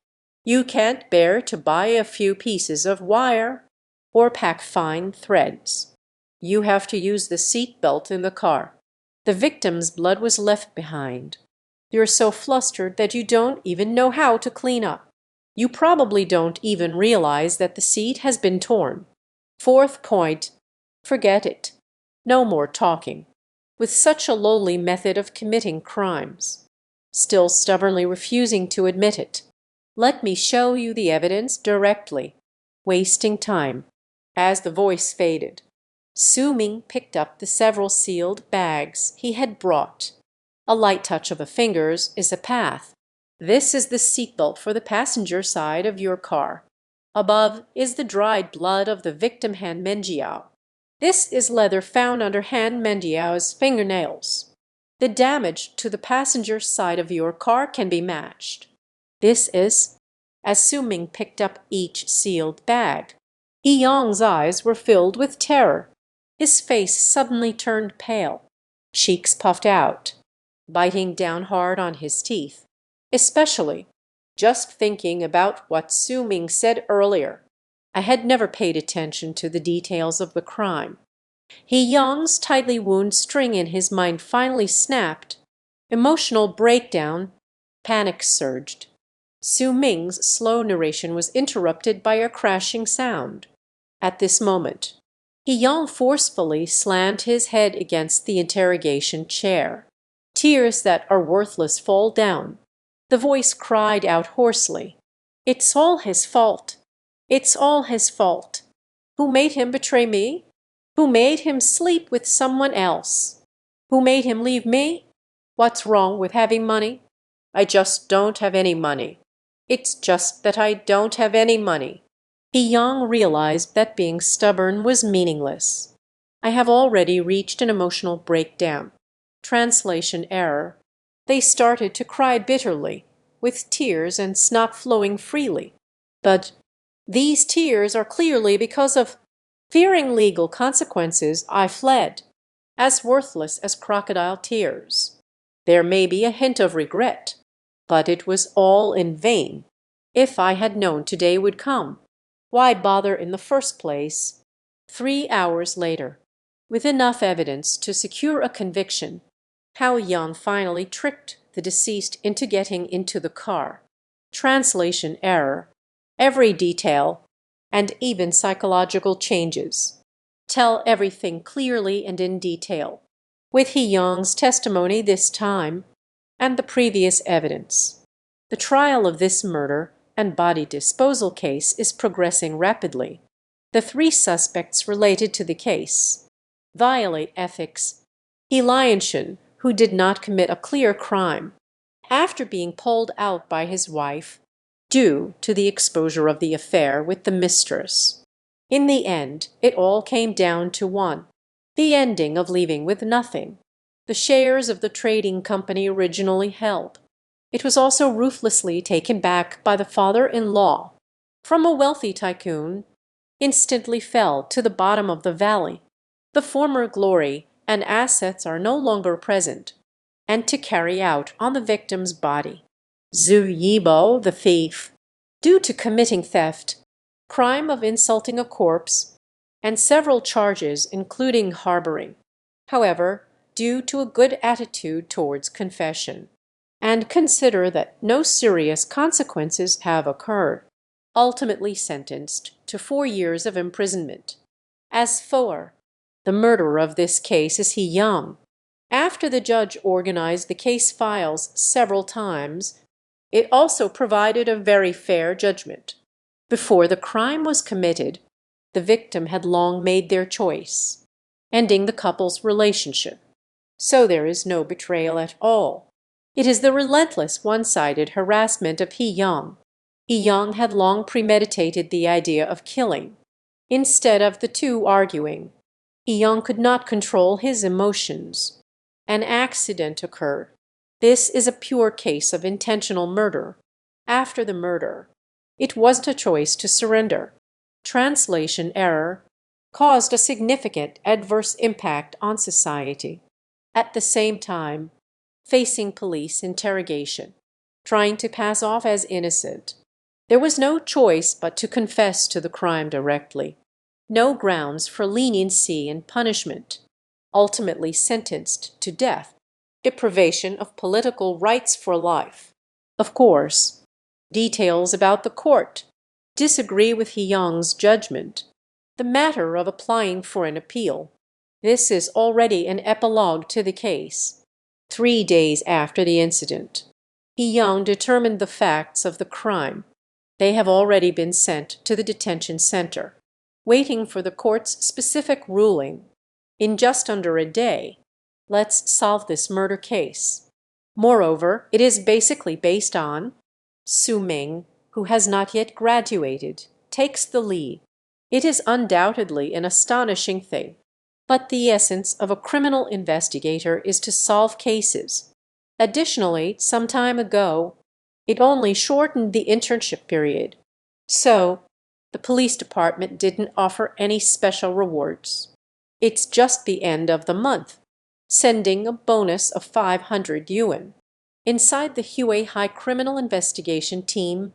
You can't bear to buy a few pieces of wire or pack fine threads. You have to use the seat belt in the car. The victim's blood was left behind. You're so flustered that you don't even know how to clean up. You probably don't even realize that the seat has been torn. Fourth point, forget it. No more talking. With such a lowly method of committing crimes. Still stubbornly refusing to admit it. Let me show you the evidence directly. Wasting time. As the voice faded, Su Ming picked up the several sealed bags he had brought. A light touch of the fingers is a path. This is the seatbelt for the passenger side of your car. Above is the dried blood of the victim Han Menjiao. This is leather found under Han Menjiao's fingernails. The damage to the passenger side of your car can be matched. This is, as Su Ming picked up each sealed bag. He-young's eyes were filled with terror. His face suddenly turned pale. Cheeks puffed out, biting down hard on his teeth. Especially, just thinking about what Su Ming said earlier. I had never paid attention to the details of the crime. He-young's tightly wound string in his mind finally snapped. Emotional breakdown. Panic surged. Su Ming's slow narration was interrupted by a crashing sound. At this moment, He-young forcefully slammed his head against the interrogation chair. Tears that are worthless fall down. The voice cried out hoarsely, "It's all his fault. It's all his fault. Who made him betray me? Who made him sleep with someone else? Who made him leave me? What's wrong with having money? I just don't have any money. It's just that I don't have any money." He-young realized that being stubborn was meaningless. I have already reached an emotional breakdown. Translation error. They started to cry bitterly, with tears and snot flowing freely. But these tears are clearly because of fearing legal consequences. I fled, as worthless as crocodile tears. There may be a hint of regret, but it was all in vain. If I had known today would come, why bother in the first place? 3 hours later, with enough evidence to secure a conviction, Hao Yan finally tricked the deceased into getting into the car. Translation error. Every detail, and even psychological changes. Tell everything clearly and in detail, with He-young's testimony this time, and the previous evidence. The trial of this murder and body disposal case is progressing rapidly. The 3 suspects related to the case violate ethics. He Lianshan, who did not commit a clear crime, after being pulled out by his wife due to the exposure of the affair with the mistress. In the end, it all came down to one, the ending of leaving with nothing, the shares of the trading company originally held. It was also ruthlessly taken back by the father-in-law. From a wealthy tycoon, instantly fell to the bottom of the valley. The former glory and assets are no longer present, and to carry out on the victim's body. Zhu Yibo, the thief, due to committing theft, crime of insulting a corpse, and several charges including harboring, however, due to a good attitude towards confession. And consider that no serious consequences have occurred. Ultimately sentenced to 4 years of imprisonment. As for the murderer of this case, is he young? After the judge organized the case files several times, it also provided a very fair judgment. Before the crime was committed, the victim had long made their choice, ending the couple's relationship. So there is no betrayal at all. It is the relentless one-sided harassment of He Young. He Young had long premeditated the idea of killing. Instead of the two arguing, He Young could not control his emotions. An accident occurred. This is a pure case of intentional murder. After the murder, it wasn't a choice to surrender. Translation error caused a significant adverse impact on society. At the same time, facing police interrogation, trying to pass off as innocent, there was no choice but to confess to the crime directly. No grounds for leniency in punishment. Ultimately sentenced to death. Deprivation of political rights for life. Of course, details about the court disagree with He Young's judgment. The matter of applying for an appeal. This is already an epilogue to the case. 3 days after the incident, He Young determined the facts of the crime. They have already been sent to the detention center, waiting for the court's specific ruling. In just under a day, let's solve this murder case. Moreover, it is basically based on Su Ming, who has not yet graduated, takes the lead. It is undoubtedly an astonishing thing, but the essence of a criminal investigator is to solve cases. Additionally, some time ago, it only shortened the internship period. So, the police department didn't offer any special rewards. It's just the end of the month, sending a bonus of 500 yuan. Inside the Huey Criminal Investigation Team,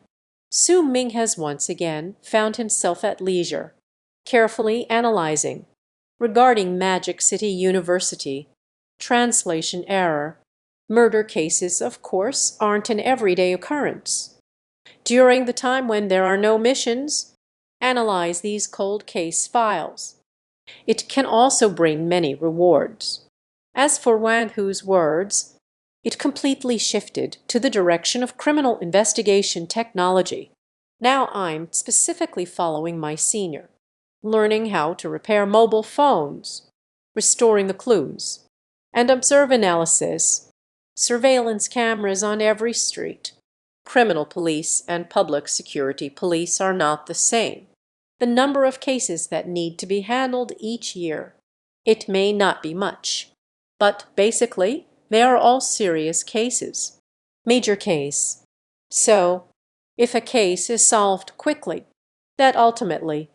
Su Ming has once again found himself at leisure, carefully analyzing, regarding Magic City University, translation error. Murder cases, of course, aren't an everyday occurrence. During the time when there are no missions, analyze these cold case files. It can also bring many rewards. As for Wan Hu's words, it completely shifted to the direction of criminal investigation technology. Now I'm specifically following my senior, learning how to repair mobile phones, restoring the clues, and observe analysis, surveillance cameras on every street. Criminal police and public security police are not the same. The number of cases that need to be handled each year. It may not be much, but basically they are all serious cases. Major case. So, if a case is solved quickly, that ultimately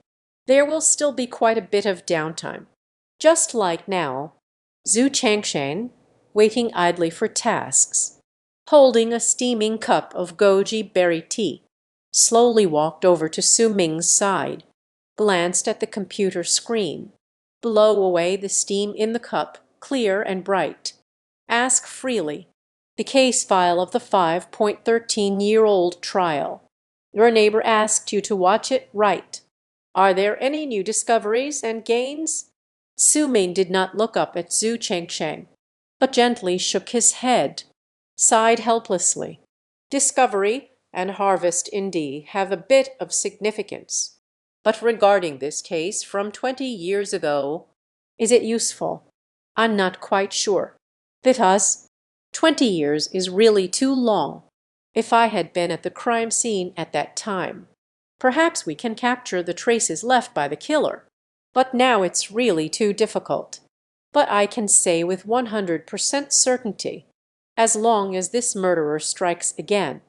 there will still be quite a bit of downtime. Just like now, Zhu Changshan, waiting idly for tasks, holding a steaming cup of goji berry tea, slowly walked over to Su Ming's side, glanced at the computer screen, blow away the steam in the cup, clear and bright. Ask freely. The case file of the 5.13-year-old trial. Your neighbor asked you to watch it, right? Are there any new discoveries and gains? Su Ming did not look up at Zhu Chengsheng, but gently shook his head, sighed helplessly. Discovery and harvest indeed have a bit of significance. But regarding this case from 20 years ago, is it useful? I'm not quite sure, because 20 years is really too long. If I had been at the crime scene at that time, perhaps we can capture the traces left by the killer. But now it's really too difficult. But I can say with 100% certainty, as long as this murderer strikes again,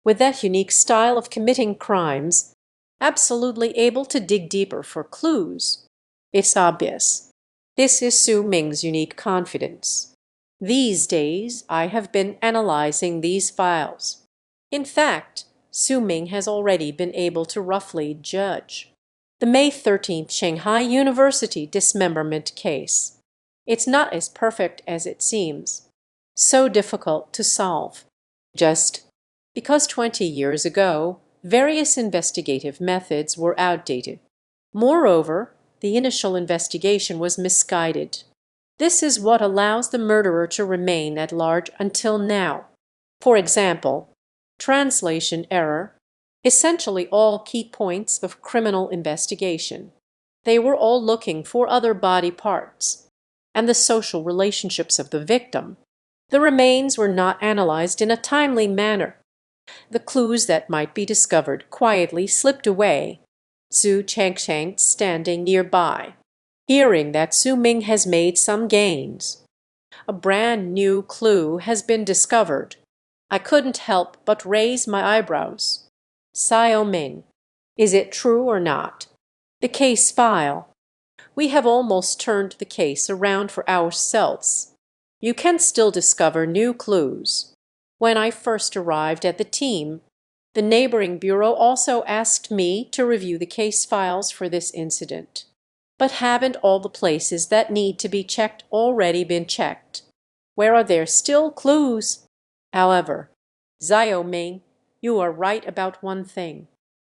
with that unique style of committing crimes, absolutely able to dig deeper for clues, it's obvious. This is Su Ming's unique confidence. These days, I have been analyzing these files. In fact, Su Ming has already been able to roughly judge. The May 13th Shanghai University dismemberment case. It's not as perfect as it seems. So difficult to solve. Just because 20 years ago, various investigative methods were outdated. Moreover, the initial investigation was misguided. This is what allows the murderer to remain at large until now. For example, translation error, essentially all key points of criminal investigation. They were all looking for other body parts and the social relationships of the victim. The remains were not analyzed in a timely manner. The clues that might be discovered quietly slipped away, Zhu Chengsheng standing nearby, hearing that Su Ming has made some gains. A brand new clue has been discovered. I couldn't help but raise my eyebrows. Xiao Ming, is it true or not? The case file. We have almost turned the case around for ourselves. You can still discover new clues. When I first arrived at the team, the neighboring bureau also asked me to review the case files for this incident. But haven't all the places that need to be checked already been checked? Where are there still clues? However, Xiao Ming, you are right about one thing.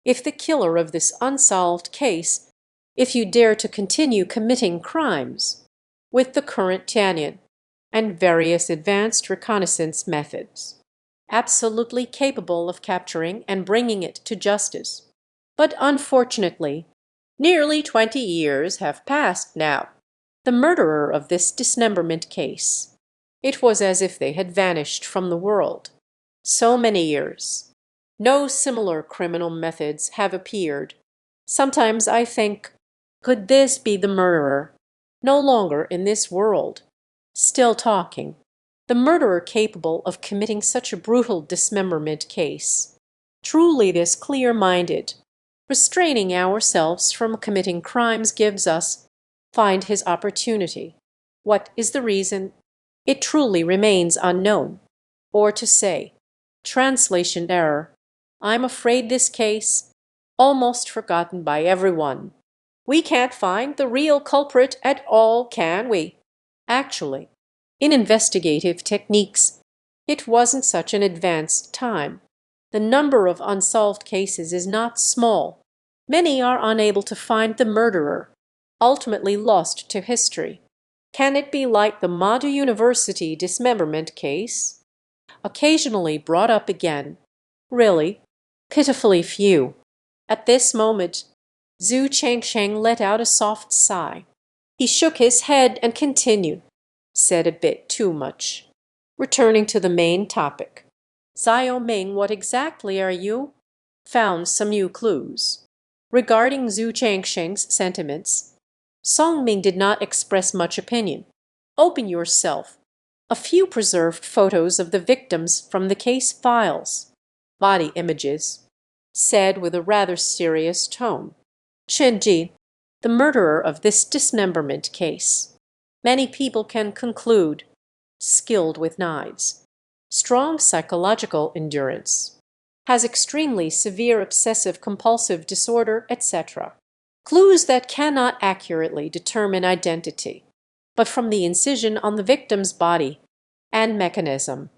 If the killer of this unsolved case, if you dare to continue committing crimes with the current Tianyan and various advanced reconnaissance methods, absolutely capable of capturing and bringing it to justice. But unfortunately, nearly 20 years have passed now. The murderer of this dismemberment case. It was as if they had vanished from the world. So many years. No similar criminal methods have appeared. Sometimes I think, could this be the murderer? No longer in this world. Still talking. The murderer capable of committing such a brutal dismemberment case. Truly this clear-minded, restraining ourselves from committing crimes gives us, find his opportunity. What is the reason? It truly remains unknown. Or to say, translation error. I'm afraid this case, almost forgotten by everyone. We can't find the real culprit at all, can we? Actually, in investigative techniques, it wasn't such an advanced time. The number of unsolved cases is not small. Many are unable to find the murderer, ultimately lost to history. Can it be like the Madu University dismemberment case? Occasionally brought up again. Really, pitifully few. At this moment, Zhu Chengsheng let out a soft sigh. He shook his head and continued. Said a bit too much. Returning to the main topic. Xiao Ming, what exactly are you? Found some new clues. Regarding Zhu Chengsheng's sentiments, Song Ming did not express much opinion. Open yourself. A few preserved photos of the victims from the case files. Body images. Said with a rather serious tone. Chen Ji, the murderer of this dismemberment case. Many people can conclude. Skilled with knives. Strong psychological endurance. Has extremely severe obsessive-compulsive disorder, etc. Clues that cannot accurately determine identity. But from the incision on the victim's body and mechanism,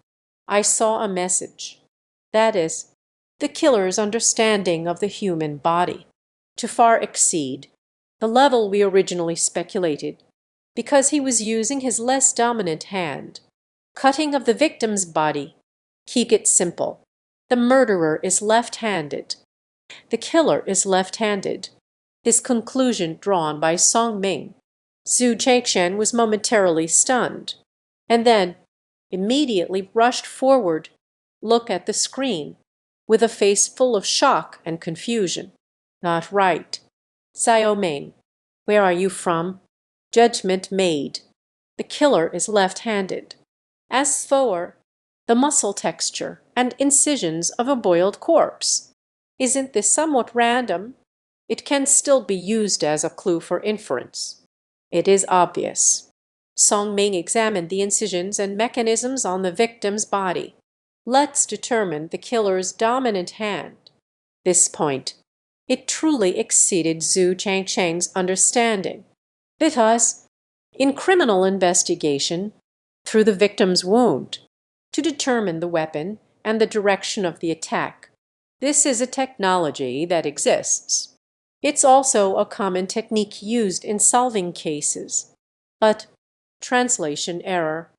I saw a message. That is, the killer's understanding of the human body to far exceed the level we originally speculated, because he was using his less dominant hand. Cutting of the victim's body. Keep it simple. The murderer is left-handed. The killer is left-handed. This conclusion drawn by Song Ming. Zhu Chengsheng was momentarily stunned, and then immediately rushed forward, look at the screen, with a face full of shock and confusion. Not right. Xiao Ming, where are you from? Judgment made. The killer is left-handed. As for the muscle texture and incisions of a boiled corpse, isn't this somewhat random? It can still be used as a clue for inference. It is obvious. Song Ming examined the incisions and mechanisms on the victim's body. Let's determine the killer's dominant hand. This point It truly exceeded Zhu Changsheng's understanding, because in criminal investigation, through the victim's wound, to determine the weapon and the direction of the attack, this is a technology that exists. It's also a common technique used in solving cases. But, translation error,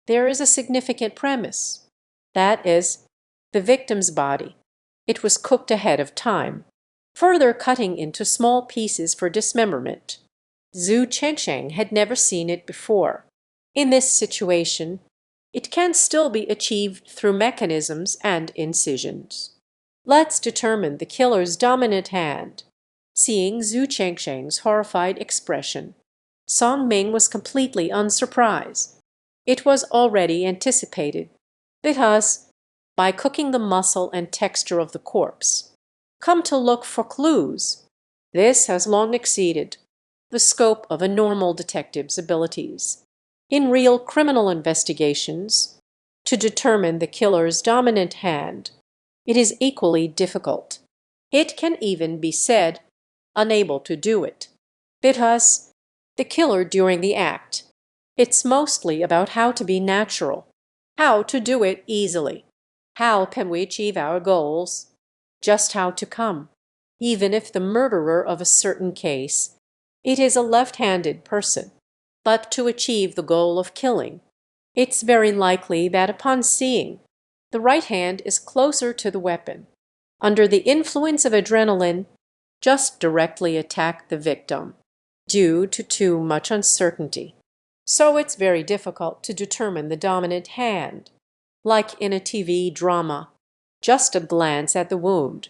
there is a significant premise. That is, the victim's body. It was cooked ahead of time, further cutting into small pieces for dismemberment. Zhu Chengsheng had never seen it before. In this situation, it can still be achieved through mechanisms and incisions. Let's determine the killer's dominant hand. Seeing Zhu Chengsheng's horrified expression, Song Ming was completely unsurprised. It was already anticipated, because by cooking the muscle and texture of the corpse, come to look for clues. This has long exceeded the scope of a normal detective's abilities. In real criminal investigations, to determine the killer's dominant hand, it is equally difficult. It can even be said unable to do it, because the killer during the act, it's mostly about how to be natural, how to do it easily. How can we achieve our goals? Just how to come, even if the murderer of a certain case, it is a left-handed person. But to achieve the goal of killing, it's very likely that upon seeing, the right hand is closer to the weapon. Under the influence of adrenaline, just directly attack the victim, due to too much uncertainty. So it's very difficult to determine the dominant hand. Like in a TV drama, just a glance at the wound,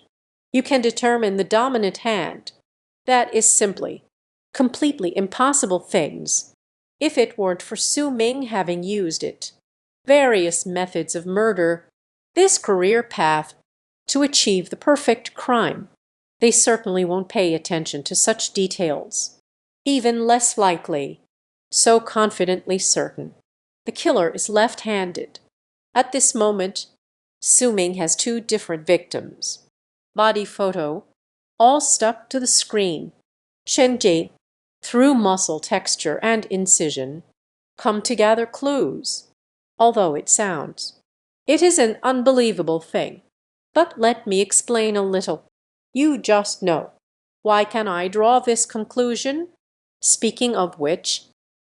you can determine the dominant hand. That is simply, completely impossible things, if it weren't for Su Ming having used it. Various methods of murder, this career path, to achieve the perfect crime. They certainly won't pay attention to such details. Even less likely, so confidently certain, the killer is left-handed. At this moment, Su Ming has two different victims. Body photo, all stuck to the screen. Chen Ji, through muscle texture and incision, come to gather clues. Although it sounds, it is an unbelievable thing. But let me explain a little. You just know. Why can I draw this conclusion? Speaking of which,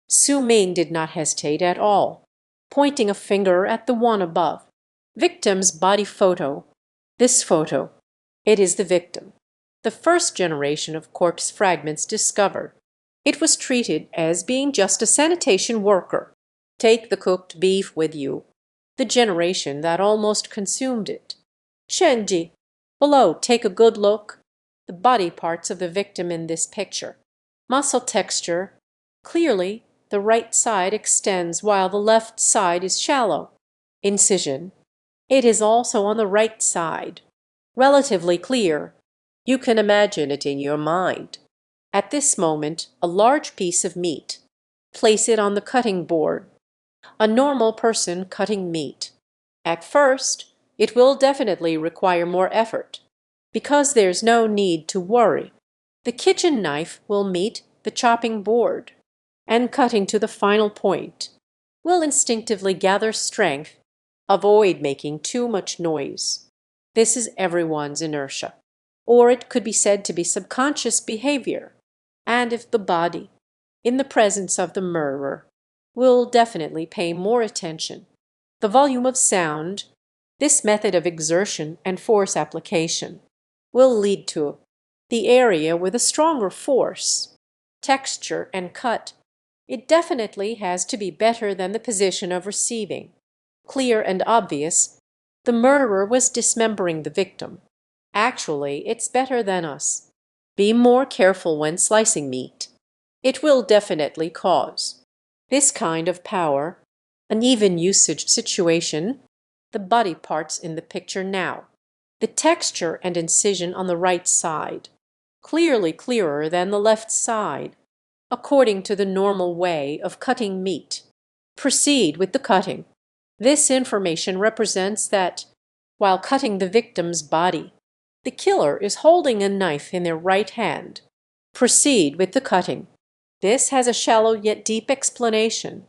Su Ming did not hesitate at all, pointing a finger at the one above. Victim's body photo. This photo. It is the victim. The first generation of corpse fragments discovered. It was treated as being just a sanitation worker. Take the cooked beef with you. The generation that almost consumed it. Shenji, below, take a good look. The body parts of the victim in this picture. Muscle texture. Clearly, the right side extends while the left side is shallow. Incision. It is also on the right side. Relatively clear. You can imagine it in your mind. At this moment, a large piece of meat. Place it on the cutting board. A normal person cutting meat. At first, it will definitely require more effort, because there's no need to worry. The kitchen knife will meet the chopping board, and cutting to the final point, will instinctively gather strength, avoid making too much noise. This is everyone's inertia, or it could be said to be subconscious behavior. And if the body, in the presence of the murderer, will definitely pay more attention, the volume of sound, this method of exertion and force application, will lead to the area with a stronger force, texture, and cut. It definitely has to be better than the position of receiving. Clear and obvious, the murderer was dismembering the victim. Actually, it's better than us. Be more careful when slicing meat. It will definitely cause this kind of power, an even usage situation, the body parts in the picture now. The texture and incision on the right side, clearly clearer than the left side, according to the normal way of cutting meat. Proceed with the cutting. This information represents that, while cutting the victim's body, The killer is holding a knife in their right hand. Proceed with the cutting. This has a shallow yet deep explanation.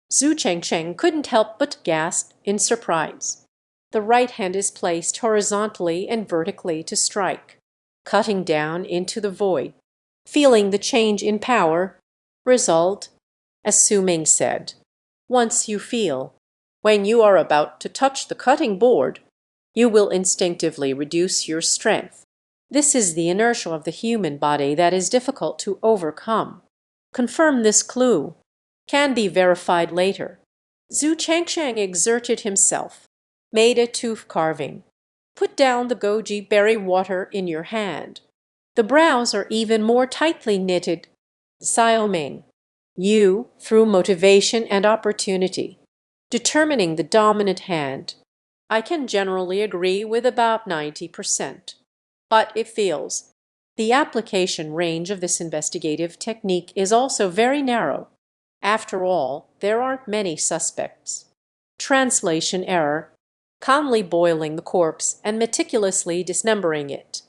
Zhu Chengsheng couldn't help but gasp in surprise. The right hand is placed horizontally and vertically to strike, cutting down into the void. Feeling the change in power, result, as Su Ming said, once you feel, when you are about to touch the cutting board, you will instinctively reduce your strength. This is the inertia of the human body that is difficult to overcome. Confirm this clue. Can be verified later. Zhu Chengsheng exerted himself, made a tooth carving. Put down the goji berry water in your hand. The brows are even more tightly knitted. Xiaoming, you, through motivation and opportunity, determining the dominant hand. I can generally agree with about 90%. But it feels. The application range of this investigative technique is also very narrow. After all, there aren't many suspects. Translation error. Calmly boiling the corpse and meticulously dismembering it.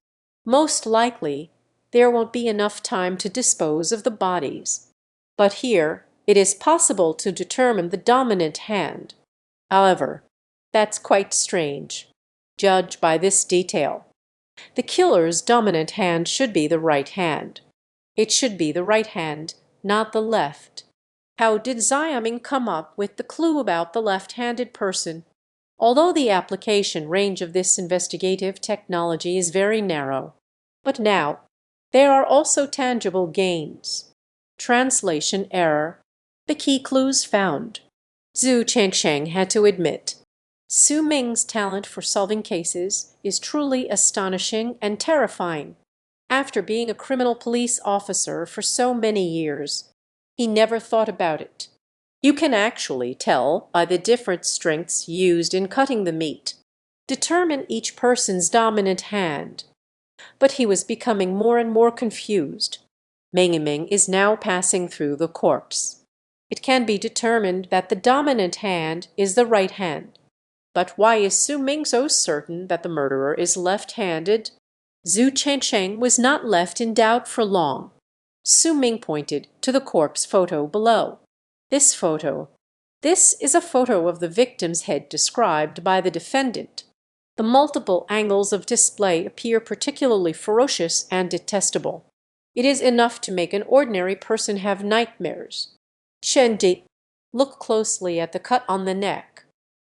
Most likely, there won't be enough time to dispose of the bodies. But here, it is possible to determine the dominant hand. However, that's quite strange. Judge by this detail. The killer's dominant hand should be the right hand. It should be the right hand, not the left. How did Xiaoming come up with the clue about the left-handed person? Although the application range of this investigative technology is very narrow. But now, there are also tangible gains. Translation error. The key clues found. Zhu Chengsheng had to admit, Su Ming's talent for solving cases is truly astonishing and terrifying. After being a criminal police officer for so many years, he never thought about it. You can actually tell by the different strengths used in cutting the meat. Determine each person's dominant hand. But he was becoming more and more confused. Ming is now passing through the corpse. It can be determined that the dominant hand is the right hand. But why is Su Ming so certain that the murderer is left-handed? Zhu Chengsheng was not left in doubt for long. Su Ming pointed to the corpse photo below. This photo. This is a photo of the victim's head described by the defendant. The multiple angles of display appear particularly ferocious and detestable. It is enough to make an ordinary person have nightmares. Shendi, look closely at the cut on the neck.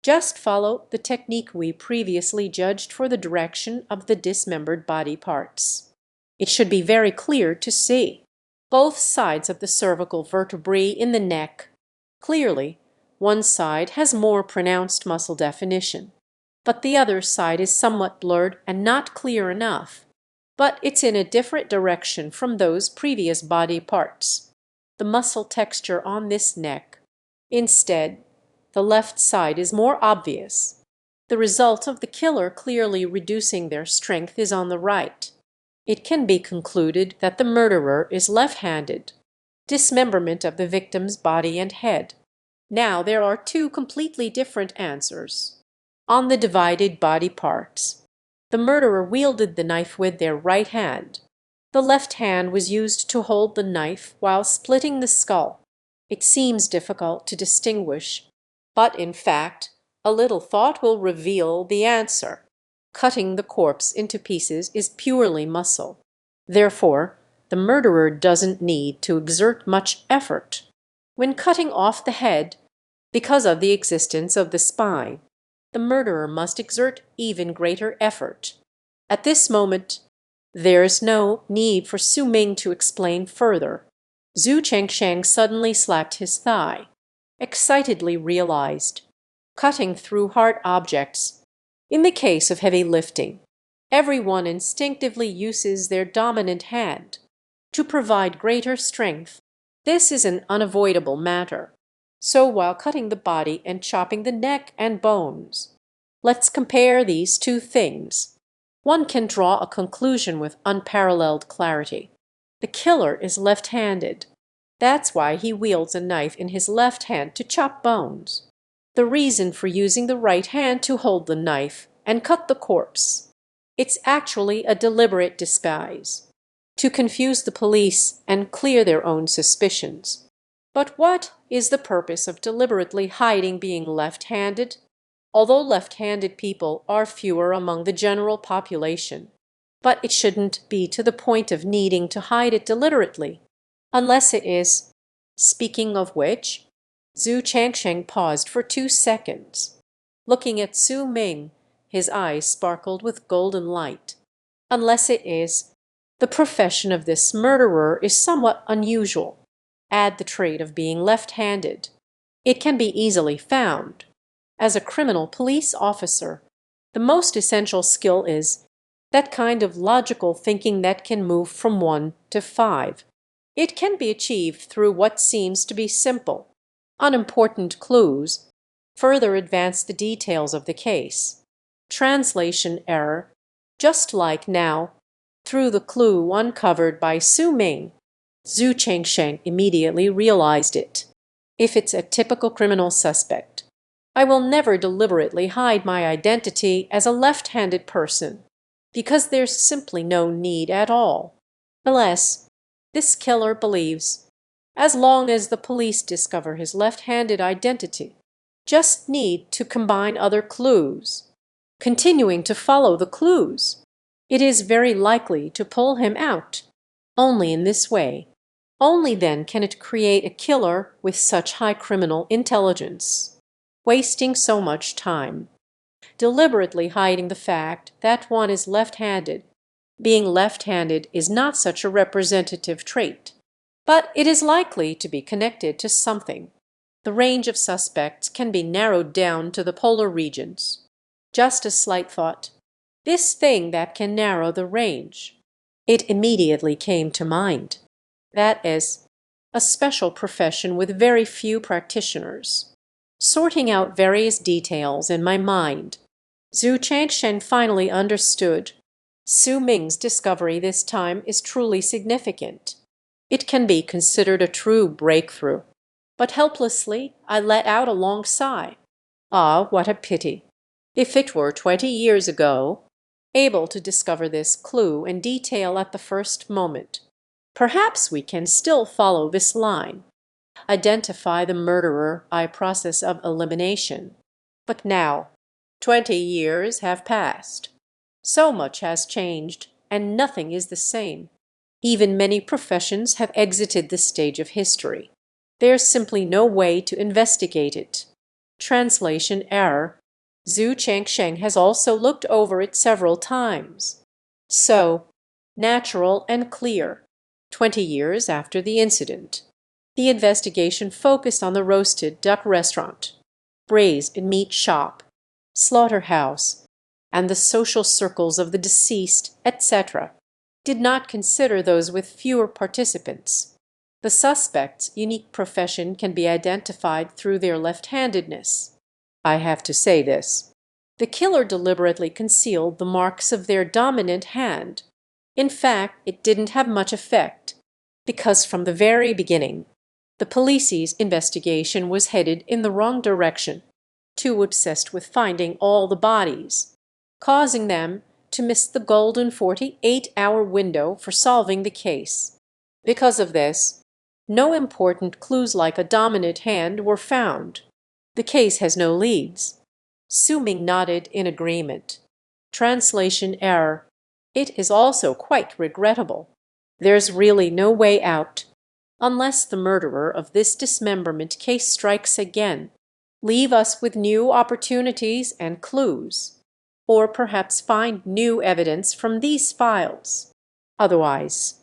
Just follow the technique we previously judged for the direction of the dismembered body parts. It should be very clear to see. Both sides of the cervical vertebrae in the neck. Clearly, one side has more pronounced muscle definition, but the other side is somewhat blurred and not clear enough. But it's in a different direction from those previous body parts. The muscle texture on this neck. Instead, the left side is more obvious. The result of the killer clearly reducing their strength is on the right. It can be concluded that the murderer is left-handed. Dismemberment of the victim's body and head. Now there are two completely different answers. On the divided body parts, the murderer wielded the knife with their right hand. The left hand was used to hold the knife while splitting the skull. It seems difficult to distinguish, but in fact, a little thought will reveal the answer. Cutting the corpse into pieces is purely muscle. Therefore, the murderer doesn't need to exert much effort. When cutting off the head, because of the existence of the spine, the murderer must exert even greater effort. At this moment, there is no need for Su Ming to explain further. Zhu Chengsheng suddenly slapped his thigh, excitedly realized, cutting through hard objects. In the case of heavy lifting, everyone instinctively uses their dominant hand to provide greater strength. This is an unavoidable matter. So while cutting the body and chopping the neck and bones, let's compare these two things. One can draw a conclusion with unparalleled clarity. The killer is left-handed. That's why he wields a knife in his left hand to chop bones. The reason for using the right hand to hold the knife and cut the corpse. It's actually a deliberate disguise, to confuse the police and clear their own suspicions. But what is the purpose of deliberately hiding being left-handed? Although left-handed people are fewer among the general population, but it shouldn't be to the point of needing to hide it deliberately, unless it is. Speaking of which, Zhu Changsheng paused for 2 seconds. Looking at Su Ming, his eyes sparkled with golden light. Unless it is. The profession of this murderer is somewhat unusual. Add the trait of being left-handed. It can be easily found. As a criminal police officer, the most essential skill is that kind of logical thinking that can move from 1 to 5. It can be achieved through what seems to be simple, unimportant clues, further advance the details of the case. Translation error, just like now, through the clue uncovered by Su Ming. Zhu Chengsheng immediately realized it. If it's a typical criminal suspect, I will never deliberately hide my identity as a left-handed person, because there's simply no need at all. Unless this killer believes, as long as the police discover his left-handed identity, just need to combine other clues, continuing to follow the clues, it is very likely to pull him out. Only in this way. Only then can it create a killer with such high criminal intelligence, wasting so much time, deliberately hiding the fact that one is left-handed. Being left-handed is not such a representative trait, but it is likely to be connected to something. The range of suspects can be narrowed down to the polar regions. Just a slight thought. This thing that can narrow the range. It immediately came to mind. That is, a special profession with very few practitioners. Sorting out various details in my mind, Zhu Changsheng finally understood. Su Ming's discovery this time is truly significant. It can be considered a true breakthrough. But helplessly, I let out a long sigh. Ah, what a pity! If it were 20 years ago, able to discover this clue and detail at the first moment, perhaps we can still follow this line. Identify the murderer by process of elimination. But now, 20 years have passed. So much has changed, and nothing is the same. Even many professions have exited this stage of history. There's simply no way to investigate it. Translation error. Zhu Chengsheng has also looked over it several times. So, natural and clear. 20 years after the incident. The investigation focused on the roasted duck restaurant, braised meat shop, slaughterhouse, and the social circles of the deceased, etc. Did not consider those with fewer participants. The suspect's unique profession can be identified through their left-handedness. I have to say this. The killer deliberately concealed the marks of their dominant hand. In fact, it didn't have much effect, because from the very beginning, the police's investigation was headed in the wrong direction, too obsessed with finding all the bodies, causing them to miss the golden 48-hour window for solving the case. Because of this, no important clues like a dominant hand were found. The case has no leads. Su Ming nodded in agreement. Translation error. It is also quite regrettable. There's really no way out, unless the murderer of this dismemberment case strikes again, leave us with new opportunities and clues, or perhaps find new evidence from these files. Otherwise,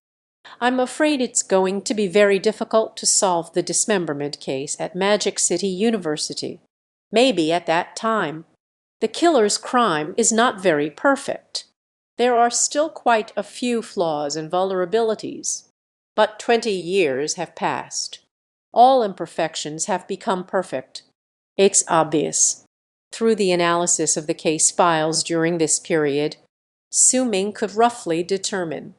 I'm afraid it's going to be very difficult to solve the dismemberment case at Magic City University. Maybe at that time, the killer's crime is not very perfect. There are still quite a few flaws and vulnerabilities. But 20 years have passed. All imperfections have become perfect. It's obvious. Through the analysis of the case files during this period, Su Ming could roughly determine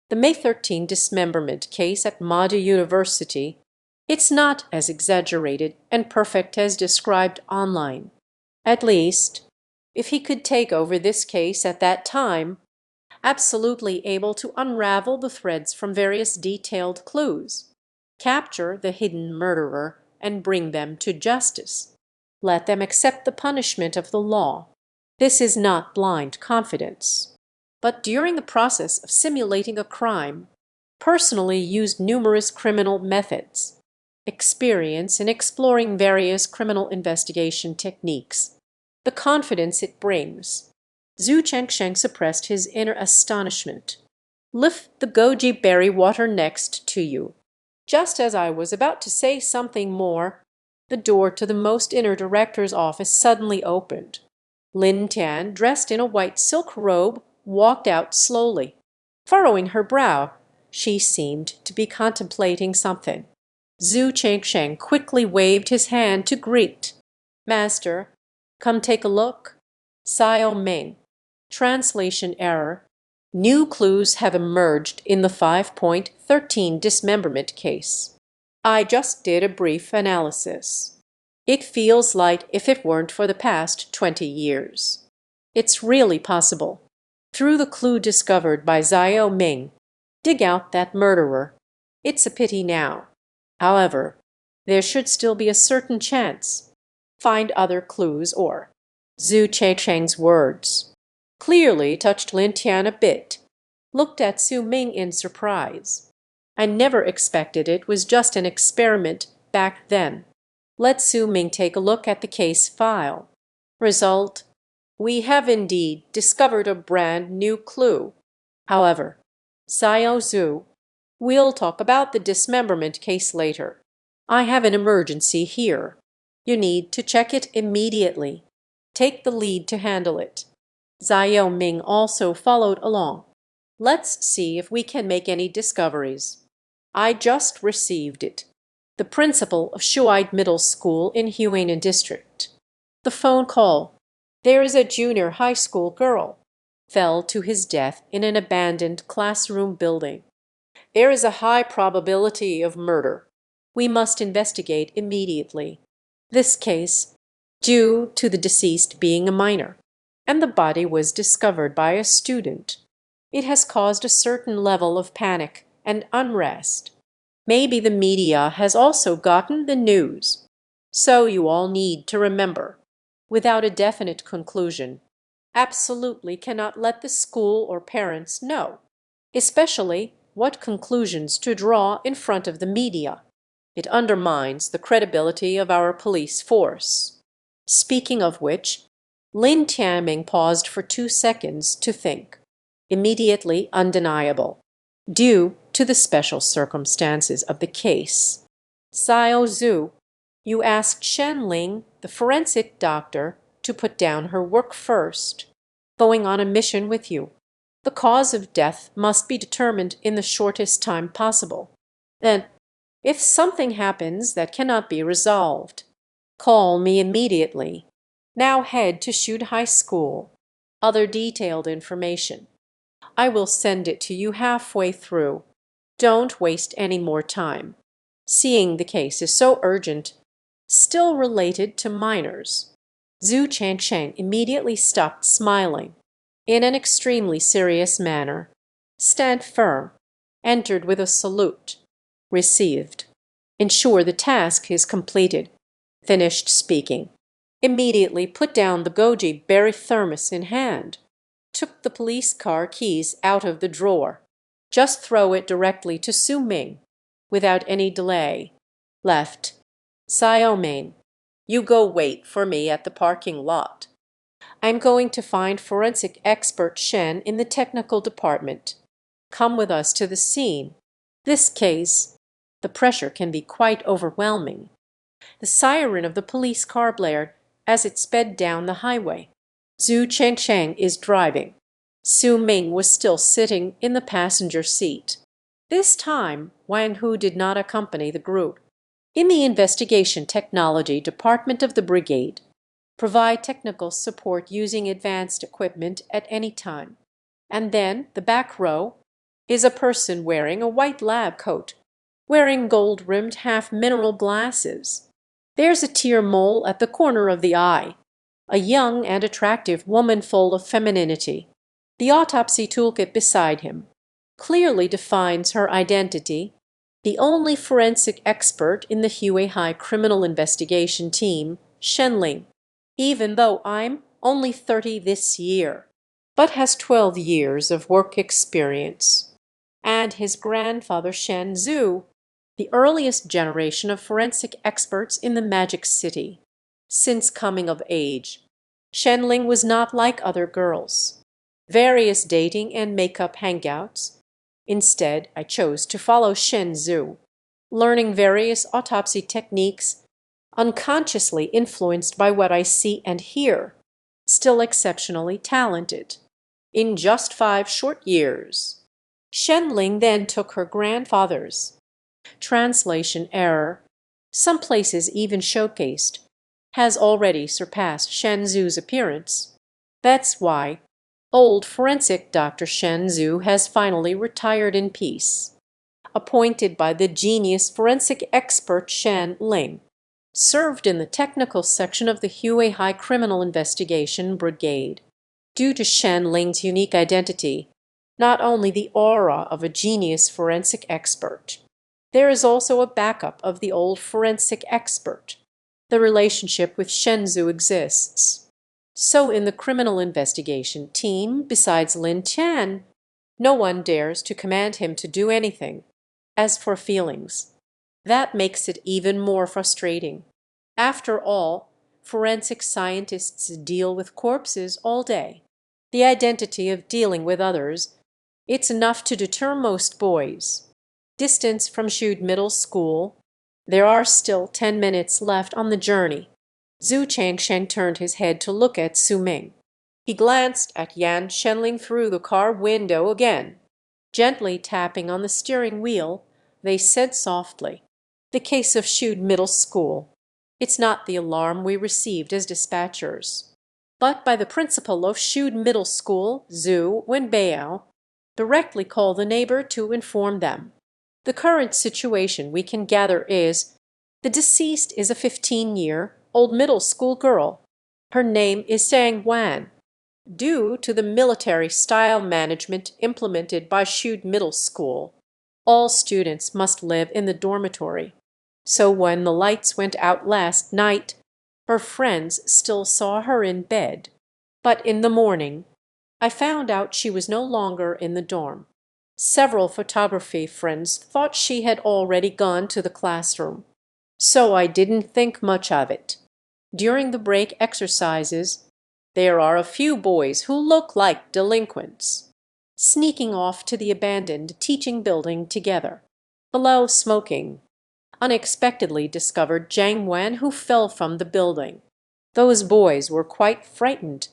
the May 13 dismemberment case at Mada University. It's not as exaggerated and perfect as described online. At least, if he could take over this case at that time, absolutely able to unravel the threads from various detailed clues, capture the hidden murderer, and bring them to justice. Let them accept the punishment of the law. This is not blind confidence. But during the process of simulating a crime, personally used numerous criminal methods, experience in exploring various criminal investigation techniques, the confidence it brings. Zhu Chengsheng suppressed his inner astonishment. Lift the goji berry water next to you. Just as I was about to say something more, the door to the most inner director's office suddenly opened. Lin Tian, dressed in a white silk robe, walked out slowly. Furrowing her brow, she seemed to be contemplating something. Zhu Chengsheng quickly waved his hand to greet. "Master, come take a look." Xiao Ming. Translation error. New clues have emerged in the 5.13 dismemberment case. I just did a brief analysis. It feels like if it weren't for the past 20 years. It's really possible. Through the clue discovered by Xiao Ming, dig out that murderer. It's a pity now. However, there should still be a certain chance. Find other clues or Zhu Chengsheng's words clearly touched Lin Tian a bit, looked at Su Ming in surprise. I never expected it was just an experiment back then. Let Su Ming take a look at the case file. Result: we have indeed discovered a brand new clue. However, Xiao Zhu, we'll talk about the dismemberment case later. I have an emergency here. You need to check it immediately. Take the lead to handle it. Xiao Ming also followed along. Let's see if we can make any discoveries. I just received it. The principal of Shuai Middle School in Huainan District. The phone call. There is a junior high school girl. Fell to his death in an abandoned classroom building. There is a high probability of murder. We must investigate immediately. This case, due to the deceased being a minor, and the body was discovered by a student, it has caused a certain level of panic and unrest. Maybe the media has also gotten the news. So you all need to remember, without a definite conclusion, absolutely cannot let the school or parents know, especially what conclusions to draw in front of the media. It undermines the credibility of our police force. Speaking of which, Lin Tianming paused for 2 seconds to think. Immediately undeniable, due to the special circumstances of the case. Xiao Zhu, you asked Shen Ling, the forensic doctor, to put down her work first, going on a mission with you. The cause of death must be determined in the shortest time possible. Then, if something happens that cannot be resolved, call me immediately. Now head to Shud High School. Other detailed information. I will send it to you halfway through. Don't waste any more time. Seeing the case is so urgent. Still related to minors. Zhu Chengsheng immediately stopped smiling. In an extremely serious manner. Stand firm. Entered with a salute. Received. Ensure the task is completed. Finished speaking. Immediately put down the goji berry thermos in hand. Took the police car keys out of the drawer. Just throw it directly to Su Ming. Without any delay. Left. Xiao Ming, you go wait for me at the parking lot. I'm going to find forensic expert Shen in the technical department. Come with us to the scene. This case, the pressure can be quite overwhelming. The siren of the police car blared as it sped down the highway. Zhu Chengsheng is driving. Su Ming was still sitting in the passenger seat. This time, Wang Hu did not accompany the group. In the Investigation Technology Department of the Brigade, provide technical support using advanced equipment at any time. And then, the back row, is a person wearing a white lab coat, wearing gold-rimmed half-mineral glasses. There's a tear mole at the corner of the eye, a young and attractive woman full of femininity. The autopsy toolkit beside him clearly defines her identity, the only forensic expert in the Hue High criminal investigation team, Shenling, even though I'm only 30 this year, but has 12 years of work experience. And his grandfather Shen Zhu, the earliest generation of forensic experts in the Magic City. Since coming of age, Shenling was not like other girls. Various dating and makeup hangouts. Instead, I chose to follow Shen Zhu, learning various autopsy techniques, unconsciously influenced by what I see and hear, still exceptionally talented. In just 5 short years. Shenling then took her grandfather's. Translation error, some places even showcased, has already surpassed Shen Zhu's appearance. That's why old forensic Dr. Shen Zhu has finally retired in peace. Appointed by the genius forensic expert Shen Ling, served in the technical section of the Hue High Criminal Investigation Brigade. Due to Shen Ling's unique identity, not only the aura of a genius forensic expert, there is also a backup of the old forensic expert. The relationship with Shen Zhu exists. So in the criminal investigation team, besides Lin Tian, no one dares to command him to do anything. As for feelings, that makes it even more frustrating. After all, forensic scientists deal with corpses all day. The identity of dealing with others, it's enough to deter most boys. Distance from Shude Middle School. There are still 10 minutes left on the journey. Zhu Changsheng turned his head to look at Su Ming. He glanced at Yan Shenling through the car window again. Gently tapping on the steering wheel, they said softly, "The case of Shude Middle School. It's not the alarm we received as dispatchers, but by the principal of Shude Middle School, Zhu Wenbao, directly call the neighbor to inform them. The current situation we can gather is the deceased is a 15-year-old middle school girl. Her name is Sang Wan. Due to the military-style management implemented by Shude Middle School, all students must live in the dormitory. So when the lights went out last night, her friends still saw her in bed. But in the morning, I found out she was no longer in the dorm. Several photography friends thought she had already gone to the classroom. So I didn't think much of it. During the break exercises, there are a few boys who look like delinquents, sneaking off to the abandoned teaching building together. Below smoking, unexpectedly discovered Jiang Wan, who fell from the building. Those boys were quite frightened.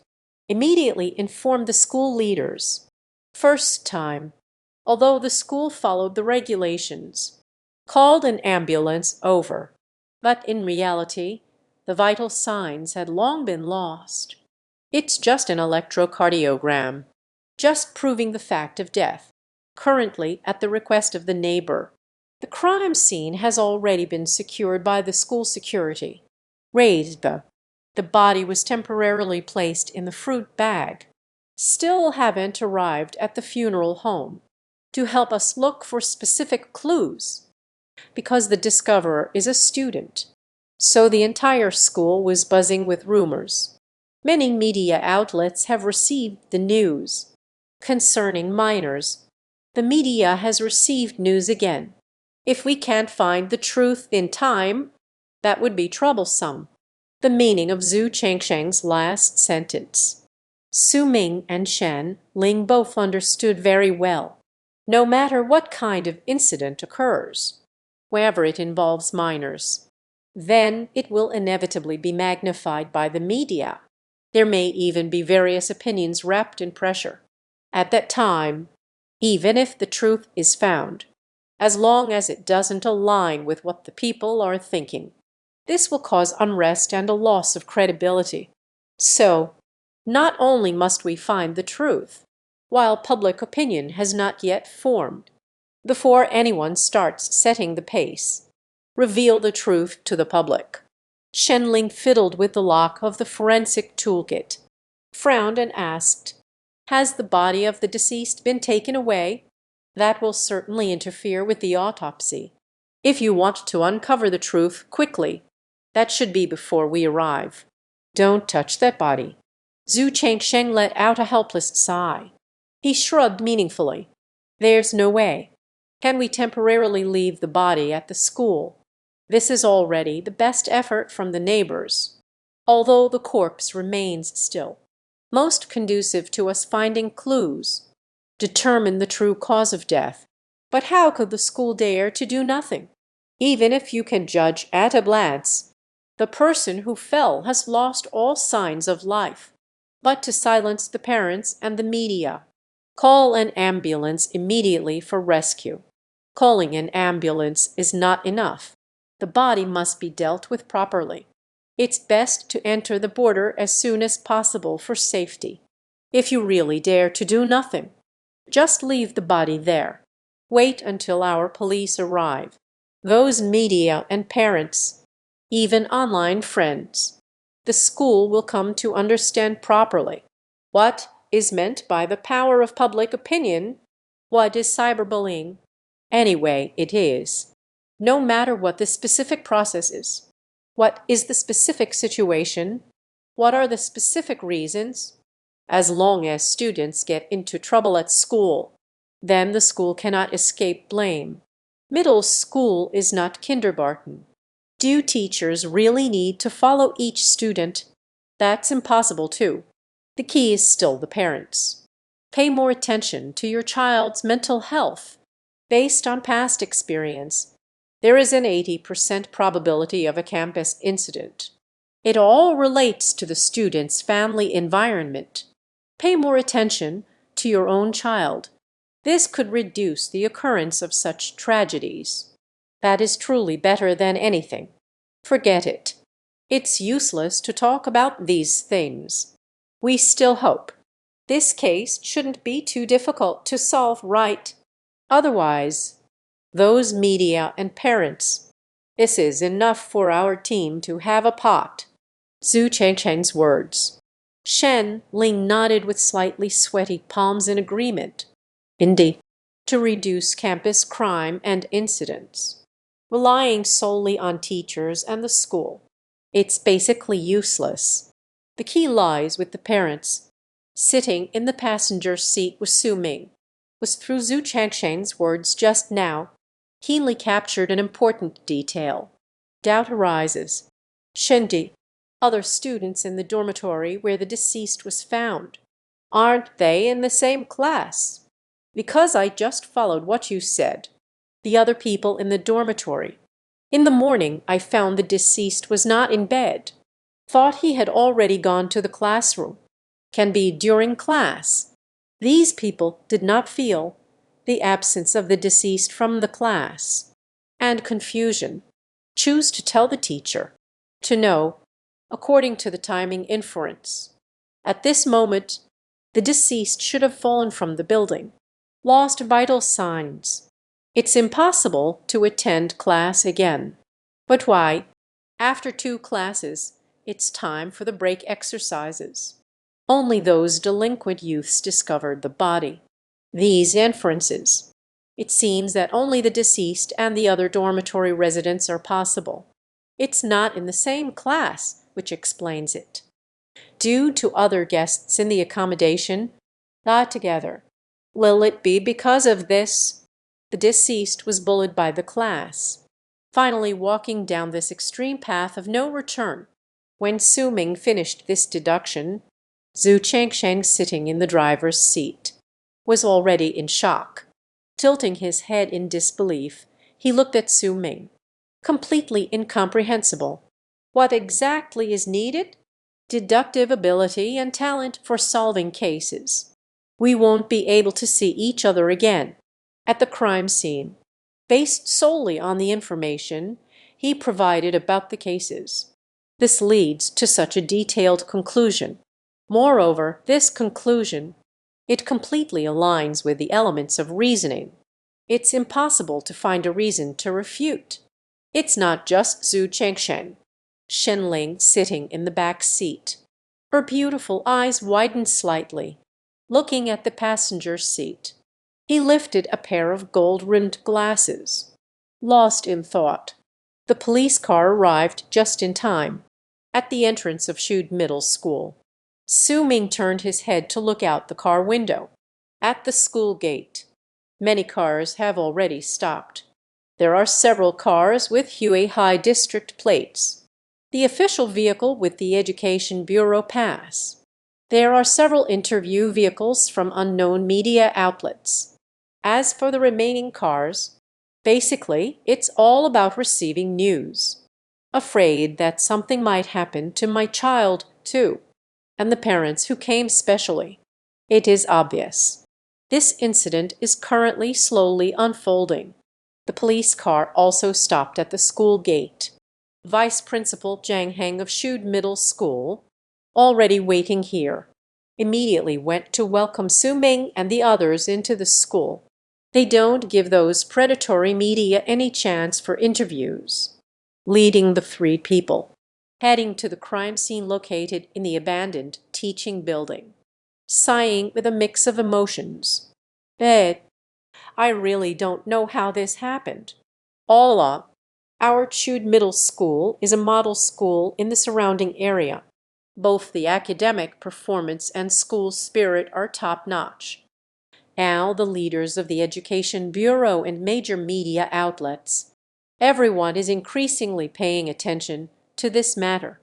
Immediately informed the school leaders. First time, although the school followed the regulations, called an ambulance over. But in reality, the vital signs had long been lost. It's just an electrocardiogram, just proving the fact of death, currently at the request of the neighbor. The crime scene has already been secured by the school security. Raised. The body was temporarily placed in the fruit bag. Still haven't arrived at the funeral home to help us look for specific clues, because the discoverer is a student. So the entire school was buzzing with rumors. Many media outlets have received the news. Concerning minors, the media has received news again. If we can't find the truth in time, that would be troublesome. The meaning of Zhu Chengsheng's last sentence. Su Ming and Shen Ling both understood very well. No matter what kind of incident occurs, wherever it involves minors, then it will inevitably be magnified by the media. There may even be various opinions wrapped in pressure. At that time, even if the truth is found, as long as it doesn't align with what the people are thinking, this will cause unrest and a loss of credibility. So, not only must we find the truth, while public opinion has not yet formed, before anyone starts setting the pace, reveal the truth to the public. Shenling fiddled with the lock of the forensic toolkit, frowned and asked, Has the body of the deceased been taken away? That will certainly interfere with the autopsy. If you want to uncover the truth quickly, that should be before we arrive. Don't touch that body." Zhu Chengsheng let out a helpless sigh. He shrugged meaningfully. "There's no way. Can we temporarily leave the body at the school? This is already the best effort from the neighbors, although the corpse remains still, most conducive to us finding clues, determine the true cause of death. But how could the school dare to do nothing? Even if you can judge at a glance, the person who fell has lost all signs of life. But to silence the parents and the media, call an ambulance immediately for rescue. Calling an ambulance is not enough. The body must be dealt with properly. It's best to enter the border as soon as possible for safety. If you really dare to do nothing, just leave the body there. Wait until our police arrive. Those media and parents, even online friends. The school will come to understand properly what is meant by the power of public opinion, what is cyberbullying. Anyway, it is. No matter what the specific process is. What is the specific situation? What are the specific reasons? As long as students get into trouble at school, then the school cannot escape blame. Middle school is not kindergarten. Do teachers really need to follow each student? That's impossible too. The key is still the parents. Pay more attention to your child's mental health. Based on past experience, there is an 80% probability of a campus incident. It all relates to the student's family environment. Pay more attention to your own child. This could reduce the occurrence of such tragedies. That is truly better than anything. Forget it. It's useless to talk about these things. We still hope. This case shouldn't be too difficult to solve, right? Otherwise, those media and parents, this is enough for our team to have a pot. Zhu Chengsheng's words. Shen Ling nodded with slightly sweaty palms in agreement. Indeed, to reduce campus crime and incidents, relying solely on teachers and the school, it's basically useless. The key lies with the parents. Sitting in the passenger seat with Su Ming was, through Zhu Chengsheng's words just now, keenly captured an important detail. Doubt arises. Shendi, other students in the dormitory where the deceased was found, aren't they in the same class? Because I just followed what you said. The other people in the dormitory. In the morning, I found the deceased was not in bed. Thought he had already gone to the classroom. Can be during class. These people did not feel the absence of the deceased from the class. And confusion. Choose to tell the teacher. To know, according to the timing inference. At this moment, the deceased should have fallen from the building. Lost vital signs. It's impossible to attend class again. But why? After 2 classes, it's time for the break exercises. Only those delinquent youths discovered the body. These inferences. It seems that only the deceased and the other dormitory residents are possible. It's not in the same class, which explains it. Due to other guests in the accommodation, got together. Will it be because of this? The deceased was bullied by the class, finally walking down this extreme path of no return. When Su Ming finished this deduction, Zhu Chengsheng, sitting in the driver's seat, was already in shock. Tilting his head in disbelief, he looked at Su Ming. Completely incomprehensible. What exactly is needed? Deductive ability and talent for solving cases. We won't be able to see each other again. At the crime scene, based solely on the information he provided about the cases. This leads to such a detailed conclusion. Moreover, this conclusion, it completely aligns with the elements of reasoning. It's impossible to find a reason to refute. It's not just Zhu Chengsheng. Shen Ling sitting in the back seat. Her beautiful eyes widened slightly. looking at the passenger seat. He lifted a pair of gold-rimmed glasses. Lost in thought, the police car arrived just in time, at the entrance of Shude Middle School. Su Ming turned his head to look out the car window. At the school gate, many cars have already stopped. There are several cars with Hue High District plates, the official vehicle with the Education Bureau pass. There are several interview vehicles from unknown media outlets. As for the remaining cars, basically it's all about receiving news. Afraid that something might happen to my child, too, and the parents who came specially. It is obvious. This incident is currently slowly unfolding. The police car also stopped at the school gate. Vice Principal Jiang Heng of Shude Middle School, already waiting here, immediately went to welcome Su Ming and the others into the school. They don't give those predatory media any chance for interviews. Leading the three people, heading to the crime scene located in the abandoned teaching building, sighing with a mix of emotions. I really don't know how this happened. All up, our Shude Middle School is a model school in the surrounding area. Both the academic performance and school spirit are top-notch. Now the leaders of the Education Bureau and major media outlets, everyone is increasingly paying attention to this matter.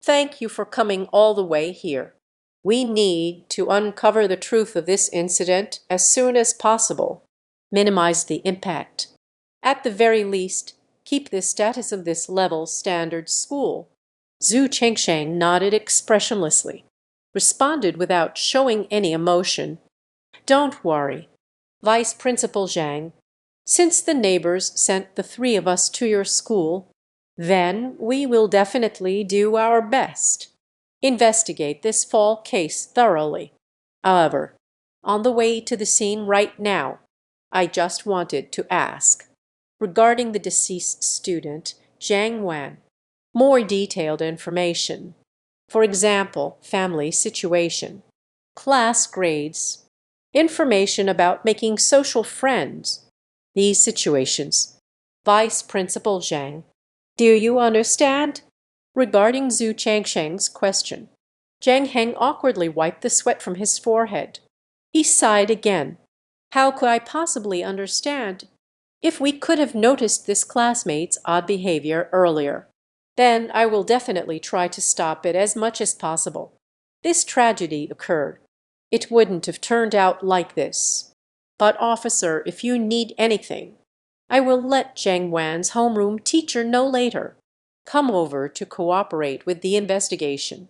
Thank you for coming all the way here. We need to uncover the truth of this incident as soon as possible. Minimize the impact. At the very least, keep the status of this level standard school. Zhu Chengsheng nodded expressionlessly, responded without showing any emotion. Don't worry, Vice Principal Zhang. Since the neighbors sent the three of us to your school, then we will definitely do our best. Investigate this fall case thoroughly. However, on the way to the scene right now, I just wanted to ask, regarding the deceased student, Zhang Wan, more detailed information. For example, family situation, class grades, information about making social friends. These situations. Vice Principal Zhang, do you understand? Regarding Zhu Changsheng's question, Jiang Heng awkwardly wiped the sweat from his forehead. He sighed again. How could I possibly understand? If we could have noticed this classmate's odd behavior earlier, then I will definitely try to stop it as much as possible. This tragedy occurred. It wouldn't have turned out like this. But officer, if you need anything, I will let Zhang Wan's homeroom teacher know later. Come over to cooperate with the investigation.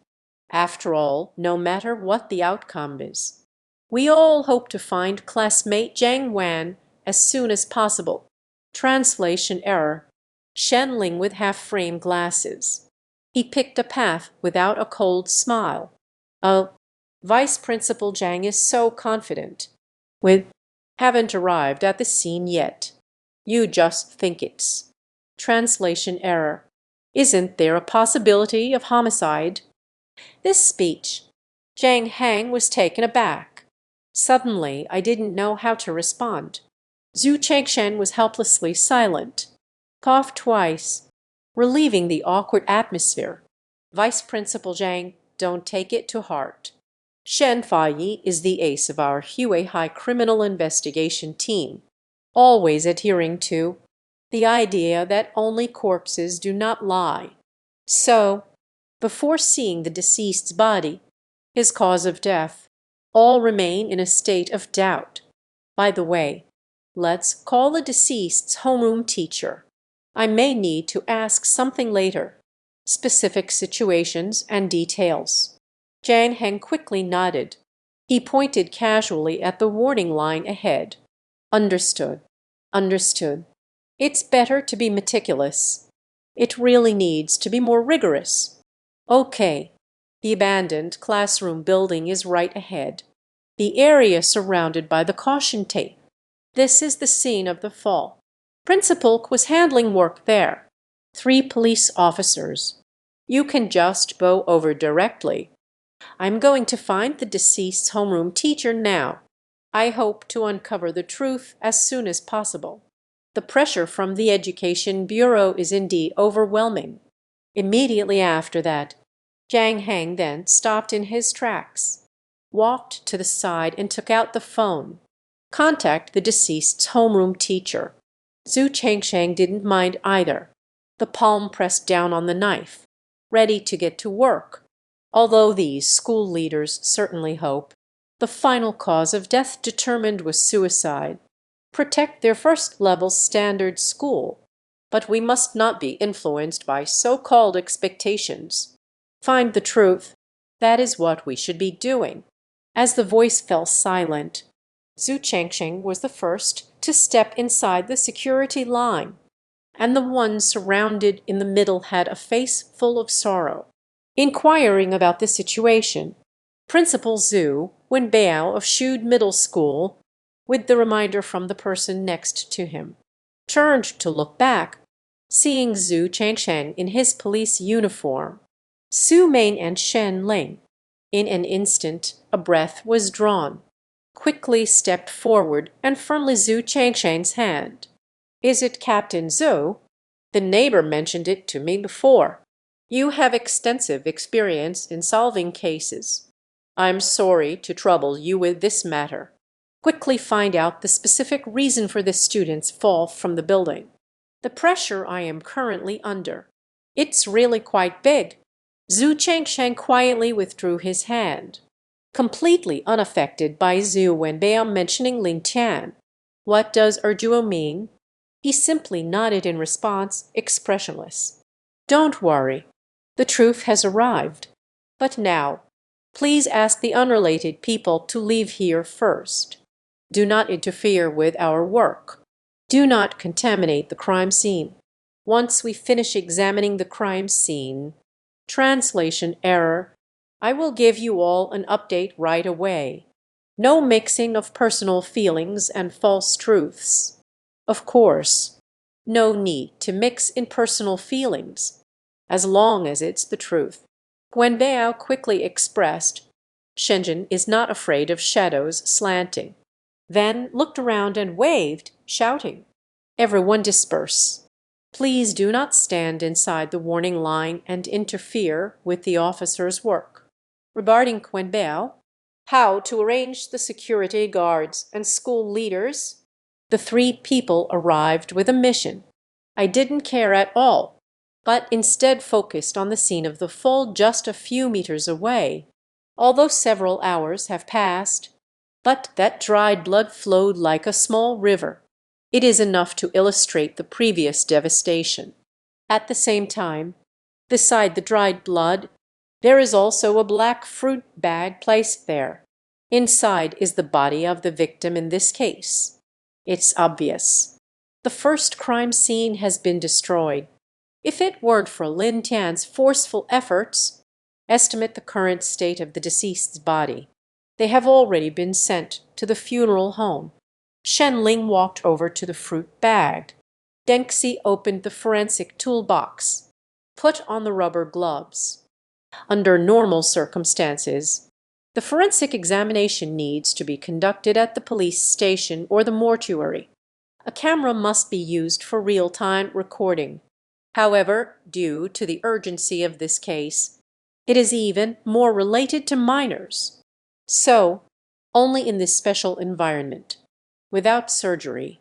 After all, no matter what the outcome is, we all hope to find classmate Zhang Wan as soon as possible. Translation error. Shenling with half-frame glasses. He picked a path without a cold smile. Oh, Vice Principal Zhang is so confident. Haven't arrived at the scene yet. You just think it's. Translation error. Isn't there a possibility of homicide? This speech. Jiang Heng was taken aback. Suddenly, I didn't know how to respond. Zhu Chengshen was helplessly silent. Coughed twice, relieving the awkward atmosphere. Vice Principal Zhang, don't take it to heart. Shen Fayi is the ace of our Hue High Criminal Investigation team, always adhering to the idea that only corpses do not lie. So, before seeing the deceased's body, his cause of death, all remain in a state of doubt. By the way, let's call the deceased's homeroom teacher. I may need to ask something later. Specific situations and details. Jiang Heng quickly nodded. He pointed casually at the warning line ahead. Understood. Understood. It's better to be meticulous. It really needs to be more rigorous. Okay. The abandoned classroom building is right ahead. The area surrounded by the caution tape. This is the scene of the fall. Principal was handling work there. 3 police officers. You can just go over directly. I'm going to find the deceased's homeroom teacher now. I hope to uncover the truth as soon as possible. The pressure from the Education Bureau is indeed overwhelming." Immediately after that, Jiang Heng then stopped in his tracks, walked to the side and took out the phone. "Contact the deceased's homeroom teacher." Zhu Chengsheng didn't mind either, the palm pressed down on the knife, ready to get to work, although these school leaders certainly hope the final cause of death determined was suicide. Protect their first-level standard school. But we must not be influenced by so-called expectations. Find the truth. That is what we should be doing. As the voice fell silent, Zhu Chengsheng was the first to step inside the security line, and the one surrounded in the middle had a face full of sorrow. Inquiring about the situation, Principal Zhu Wenbao of Shude Middle School, with the reminder from the person next to him, turned to look back, seeing Zhu Chengsheng in his police uniform. Su Ming and Shen Ling, in an instant a breath was drawn, quickly stepped forward and firmly Zhu Chengsheng's hand. "Is it Captain Zhou? The neighbor mentioned it to me before. You have extensive experience in solving cases. I'm sorry to trouble you with this matter. Quickly find out the specific reason for this student's fall from the building. The pressure I am currently under. It's really quite big." Zhu Chengsheng quietly withdrew his hand, completely unaffected by Zhu Wenbao mentioning Ling Tian. "What does Erjuo mean?" He simply nodded in response, expressionless. "Don't worry. The truth has arrived. But now, please ask the unrelated people to leave here first. Do not interfere with our work. Do not contaminate the crime scene. Once we finish examining the crime scene," translation error, "I will give you all an update right away. No mixing of personal feelings and false truths." Of course, no need to mix in personal feelings, as long as it's the truth. When Bao quickly expressed, "Shenzhen is not afraid of shadows slanting," then looked around and waved, shouting, "Everyone disperse. Please do not stand inside the warning line and interfere with the officer's work." Regarding Quenbao, how to arrange the security guards and school leaders, the three people arrived with a mission. I didn't care at all, but instead focused on the scene of the fall just a few meters away, although several hours have passed. But that dried blood flowed like a small river. It is enough to illustrate the previous devastation. At the same time, beside the dried blood, there is also a black fruit bag placed there. Inside is the body of the victim in this case. It's obvious. The first crime scene has been destroyed. If it weren't for Lin Tian's forceful efforts, estimate the current state of the deceased's body. They have already been sent to the funeral home. Shen Ling walked over to the fruit bag. Dengxi opened the forensic toolbox, put on the rubber gloves. Under normal circumstances, the forensic examination needs to be conducted at the police station or the mortuary. A camera must be used for real-time recording. However, due to the urgency of this case, it is even more related to minors. So, only in this special environment, without surgery,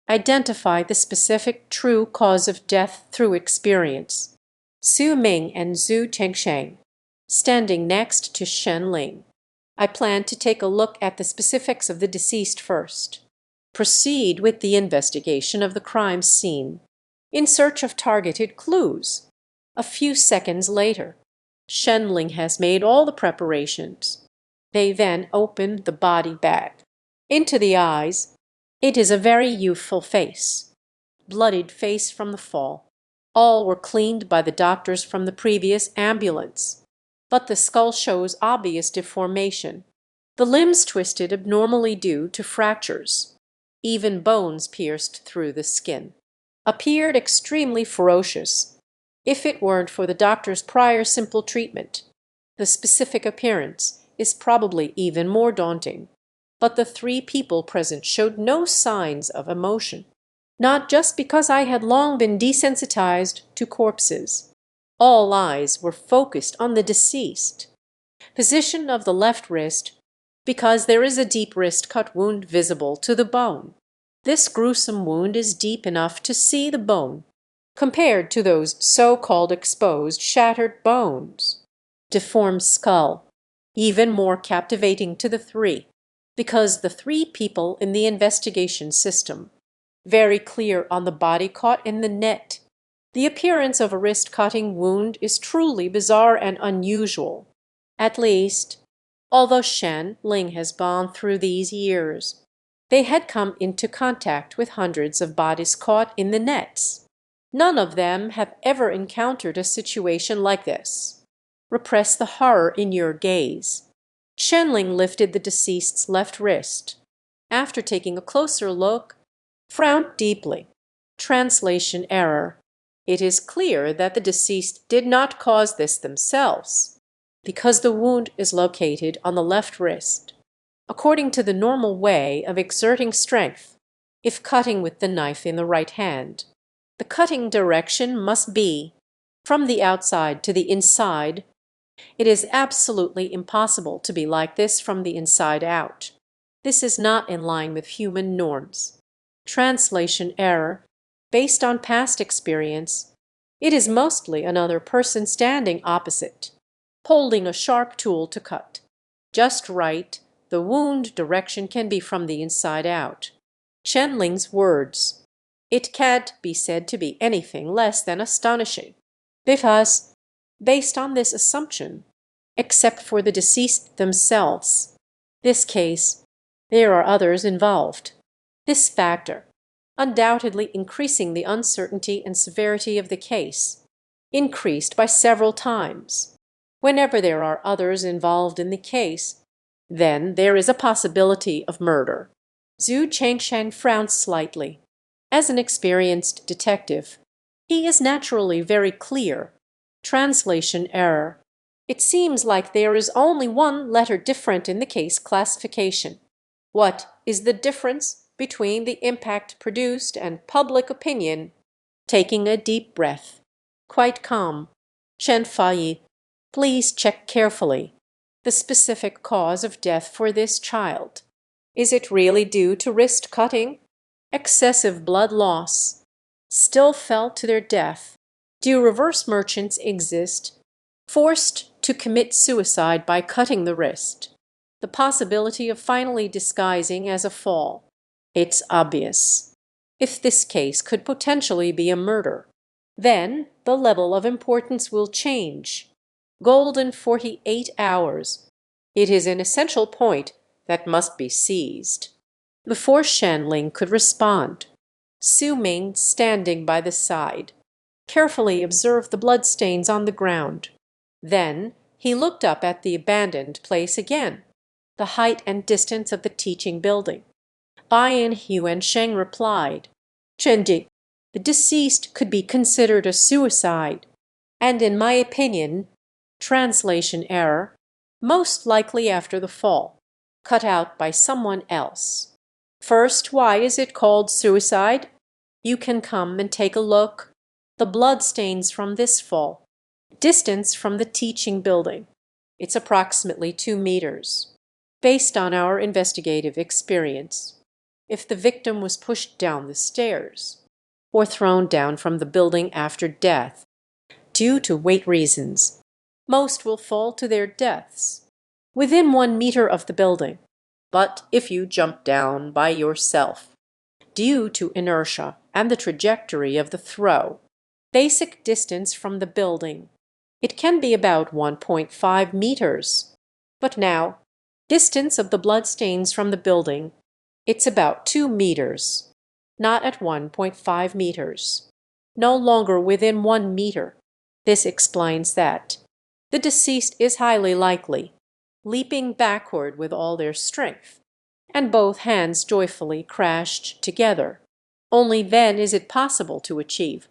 identify the specific true cause of death through experience. Su Ming and Zhu Chengsheng, standing next to Shen Ling. I plan to take a look at the specifics of the deceased first. Proceed with the investigation of the crime scene, in search of targeted clues. A few seconds later, Shen Ling has made all the preparations. They then open the body bag. Into the eyes, it is a very youthful face, bloodied face from the fall. All were cleaned by the doctors from the previous ambulance, but the skull shows obvious deformation. The limbs twisted abnormally due to fractures. Even bones pierced through the skin. Appeared extremely ferocious, if it weren't for the doctor's prior simple treatment. The specific appearance is probably even more daunting, but the three people present showed no signs of emotion. Not just because I had long been desensitized to corpses. All eyes were focused on the deceased. Position of the left wrist, because there is a deep wrist cut wound visible to the bone. This gruesome wound is deep enough to see the bone, compared to those so-called exposed shattered bones. Deformed skull, even more captivating to the three, because the three people in the investigation system, very clear on the body caught in the net. The appearance of a wrist-cutting wound is truly bizarre and unusual. At least, although Shen Ling has gone through these years, they had come into contact with hundreds of bodies caught in the nets. None of them have ever encountered a situation like this. Repress the horror in your gaze. Shen Ling lifted the deceased's left wrist. After taking a closer look, frowned deeply. Translation error. It is clear that the deceased did not cause this themselves, because the wound is located on the left wrist, according to the normal way of exerting strength. If cutting with the knife in the right hand, the cutting direction must be from the outside to the inside. It is absolutely impossible to be like this from the inside out. This is not in line with human norms. Translation error, based on past experience. It is mostly another person standing opposite, holding a sharp tool to cut. Just right, the wound direction can be from the inside out. Shen Ling's words. It can't be said to be anything less than astonishing, because, based on this assumption, except for the deceased themselves, this case, there are others involved. This factor, undoubtedly increasing the uncertainty and severity of the case, increased by several times. Whenever there are others involved in the case, then there is a possibility of murder. Zhu Chengsheng frowned slightly. As an experienced detective, he is naturally very clear. Translation error. It seems like there is only one letter different in the case classification. What is the difference between the impact produced and public opinion? Taking a deep breath, quite calm, Chen Faiyi, please check carefully the specific cause of death for this child. Is it really due to wrist cutting? Excessive blood loss, still fell to their death. Do reverse merchants exist, forced to commit suicide by cutting the wrist? The possibility of finally disguising as a fall. It's obvious. If this case could potentially be a murder, then the level of importance will change. Golden 48 hours. It is an essential point that must be seized. Before Shen Ling could respond, Su Ming, standing by the side, carefully observed the bloodstains on the ground. Then he looked up at the abandoned place again, the height and distance of the teaching building. Bian Huan Sheng replied, Chenji, the deceased could be considered a suicide, and in my opinion, translation error, most likely after the fall, cut out by someone else. First, why is it called suicide? You can come and take a look. The blood stains from this fall. Distance from the teaching building. It's approximately 2 meters. Based on our investigative experience, if the victim was pushed down the stairs or thrown down from the building after death, due to weight reasons, most will fall to their deaths within 1 meter of the building. But if you jump down by yourself, due to inertia and the trajectory of the throw, basic distance from the building, it can be about 1.5 meters. But now, distance of the bloodstains from the building, it's about 2 meters, not at 1.5 meters, no longer within 1 meter. This explains that. The deceased is highly likely leaping backward with all their strength, and both hands joyfully crashed together. Only then is it possible to achieve.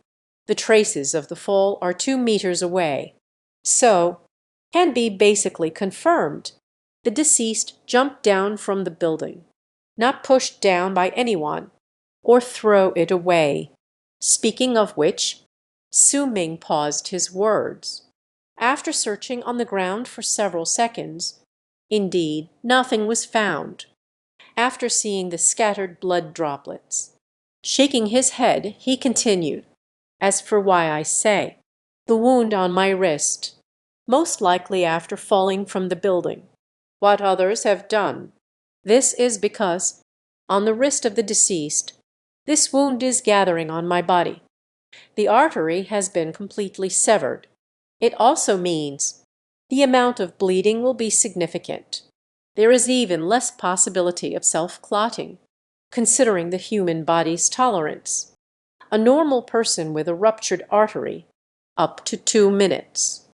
The traces of the fall are 2 meters away. So, can be basically confirmed. The deceased jumped down from the building, not pushed down by anyone, or throw it away. Speaking of which, Su Ming paused his words. After searching on the ground for several seconds, indeed, nothing was found. After seeing the scattered blood droplets, shaking his head, he continued, "As for why I say, the wound on my wrist, most likely after falling from the building. What others have done. This is because, on the wrist of the deceased, this wound is gathering on my body. The artery has been completely severed. It also means the amount of bleeding will be significant. There is even less possibility of self-clotting, considering the human body's tolerance. A normal person with a ruptured artery, up to 2 minutes,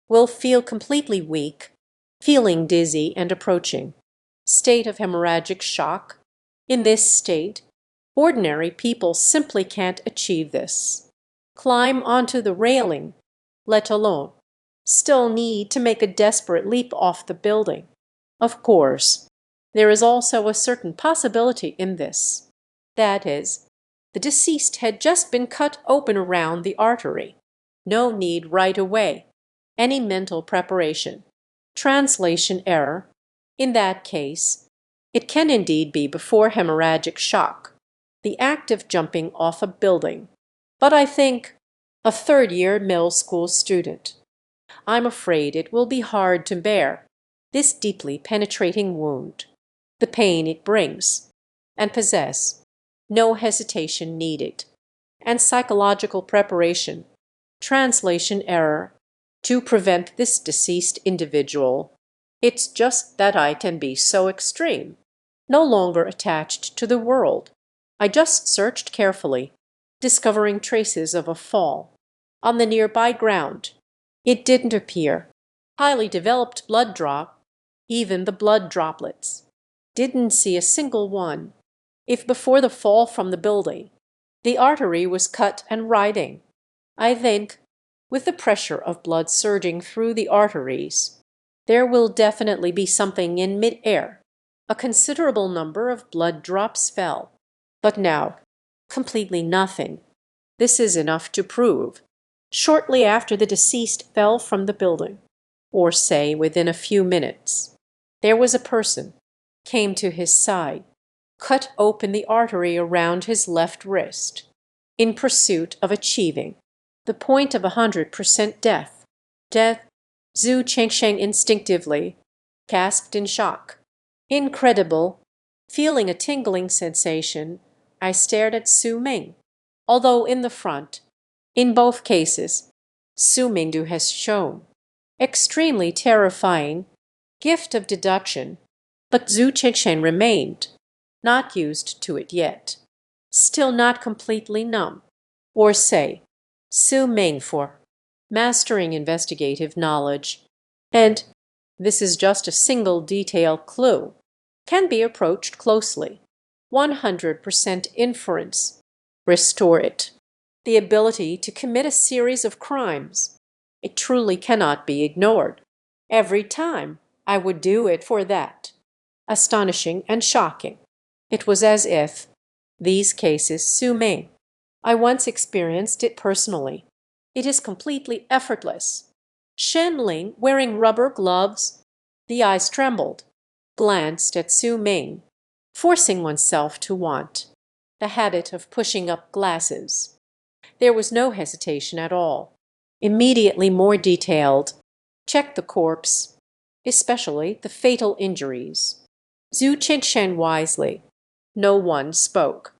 will feel completely weak, feeling dizzy and approaching state of hemorrhagic shock. In this state, ordinary people simply can't achieve this. Climb onto the railing, let alone still need to make a desperate leap off the building. Of course, there is also a certain possibility in this. That is, the deceased had just been cut open around the artery. No need right away. Any mental preparation. Translation error. In that case, it can indeed be before hemorrhagic shock, the act of jumping off a building. But I think a third-year middle school student. I'm afraid it will be hard to bear, this deeply penetrating wound, the pain it brings, and possess no hesitation needed, and psychological preparation, translation error, to prevent this deceased individual. It's just that I can be so extreme, no longer attached to the world. I just searched carefully, discovering traces of a fall on the nearby ground. It didn't appear. Highly developed blood drop, even the blood droplets. Didn't see a single one. If before the fall from the building, the artery was cut and riding, I think, with the pressure of blood surging through the arteries, there will definitely be something in mid-air. A considerable number of blood drops fell. But now, completely nothing. This is enough to prove. Shortly after the deceased fell from the building, or say within a few minutes, there was a person, came to his side, cut open the artery around his left wrist, in pursuit of achieving the point of 100% death. Death, Zhu Chengsheng instinctively gasped in shock. Incredible. Feeling a tingling sensation, I stared at Su Ming, although in the front. In both cases, Su Mingdu has shown extremely terrifying gift of deduction, but Zhu Chengsheng remained, not used to it yet, still not completely numb. Or say, Su Ming for mastering investigative knowledge, and this is just a single detail clue, can be approached closely. 100% inference. Restore it. The ability to commit a series of crimes. It truly cannot be ignored. Every time I would do it for that. Astonishing and shocking. It was as if these cases, Su Ming, I once experienced it personally. It is completely effortless. Shen Ling, wearing rubber gloves, the eyes trembled, glanced at Su Ming, forcing oneself to want the habit of pushing up glasses. There was no hesitation at all. Immediately more detailed. Check the corpse, especially the fatal injuries. Zhu Chengsheng wisely. No one spoke.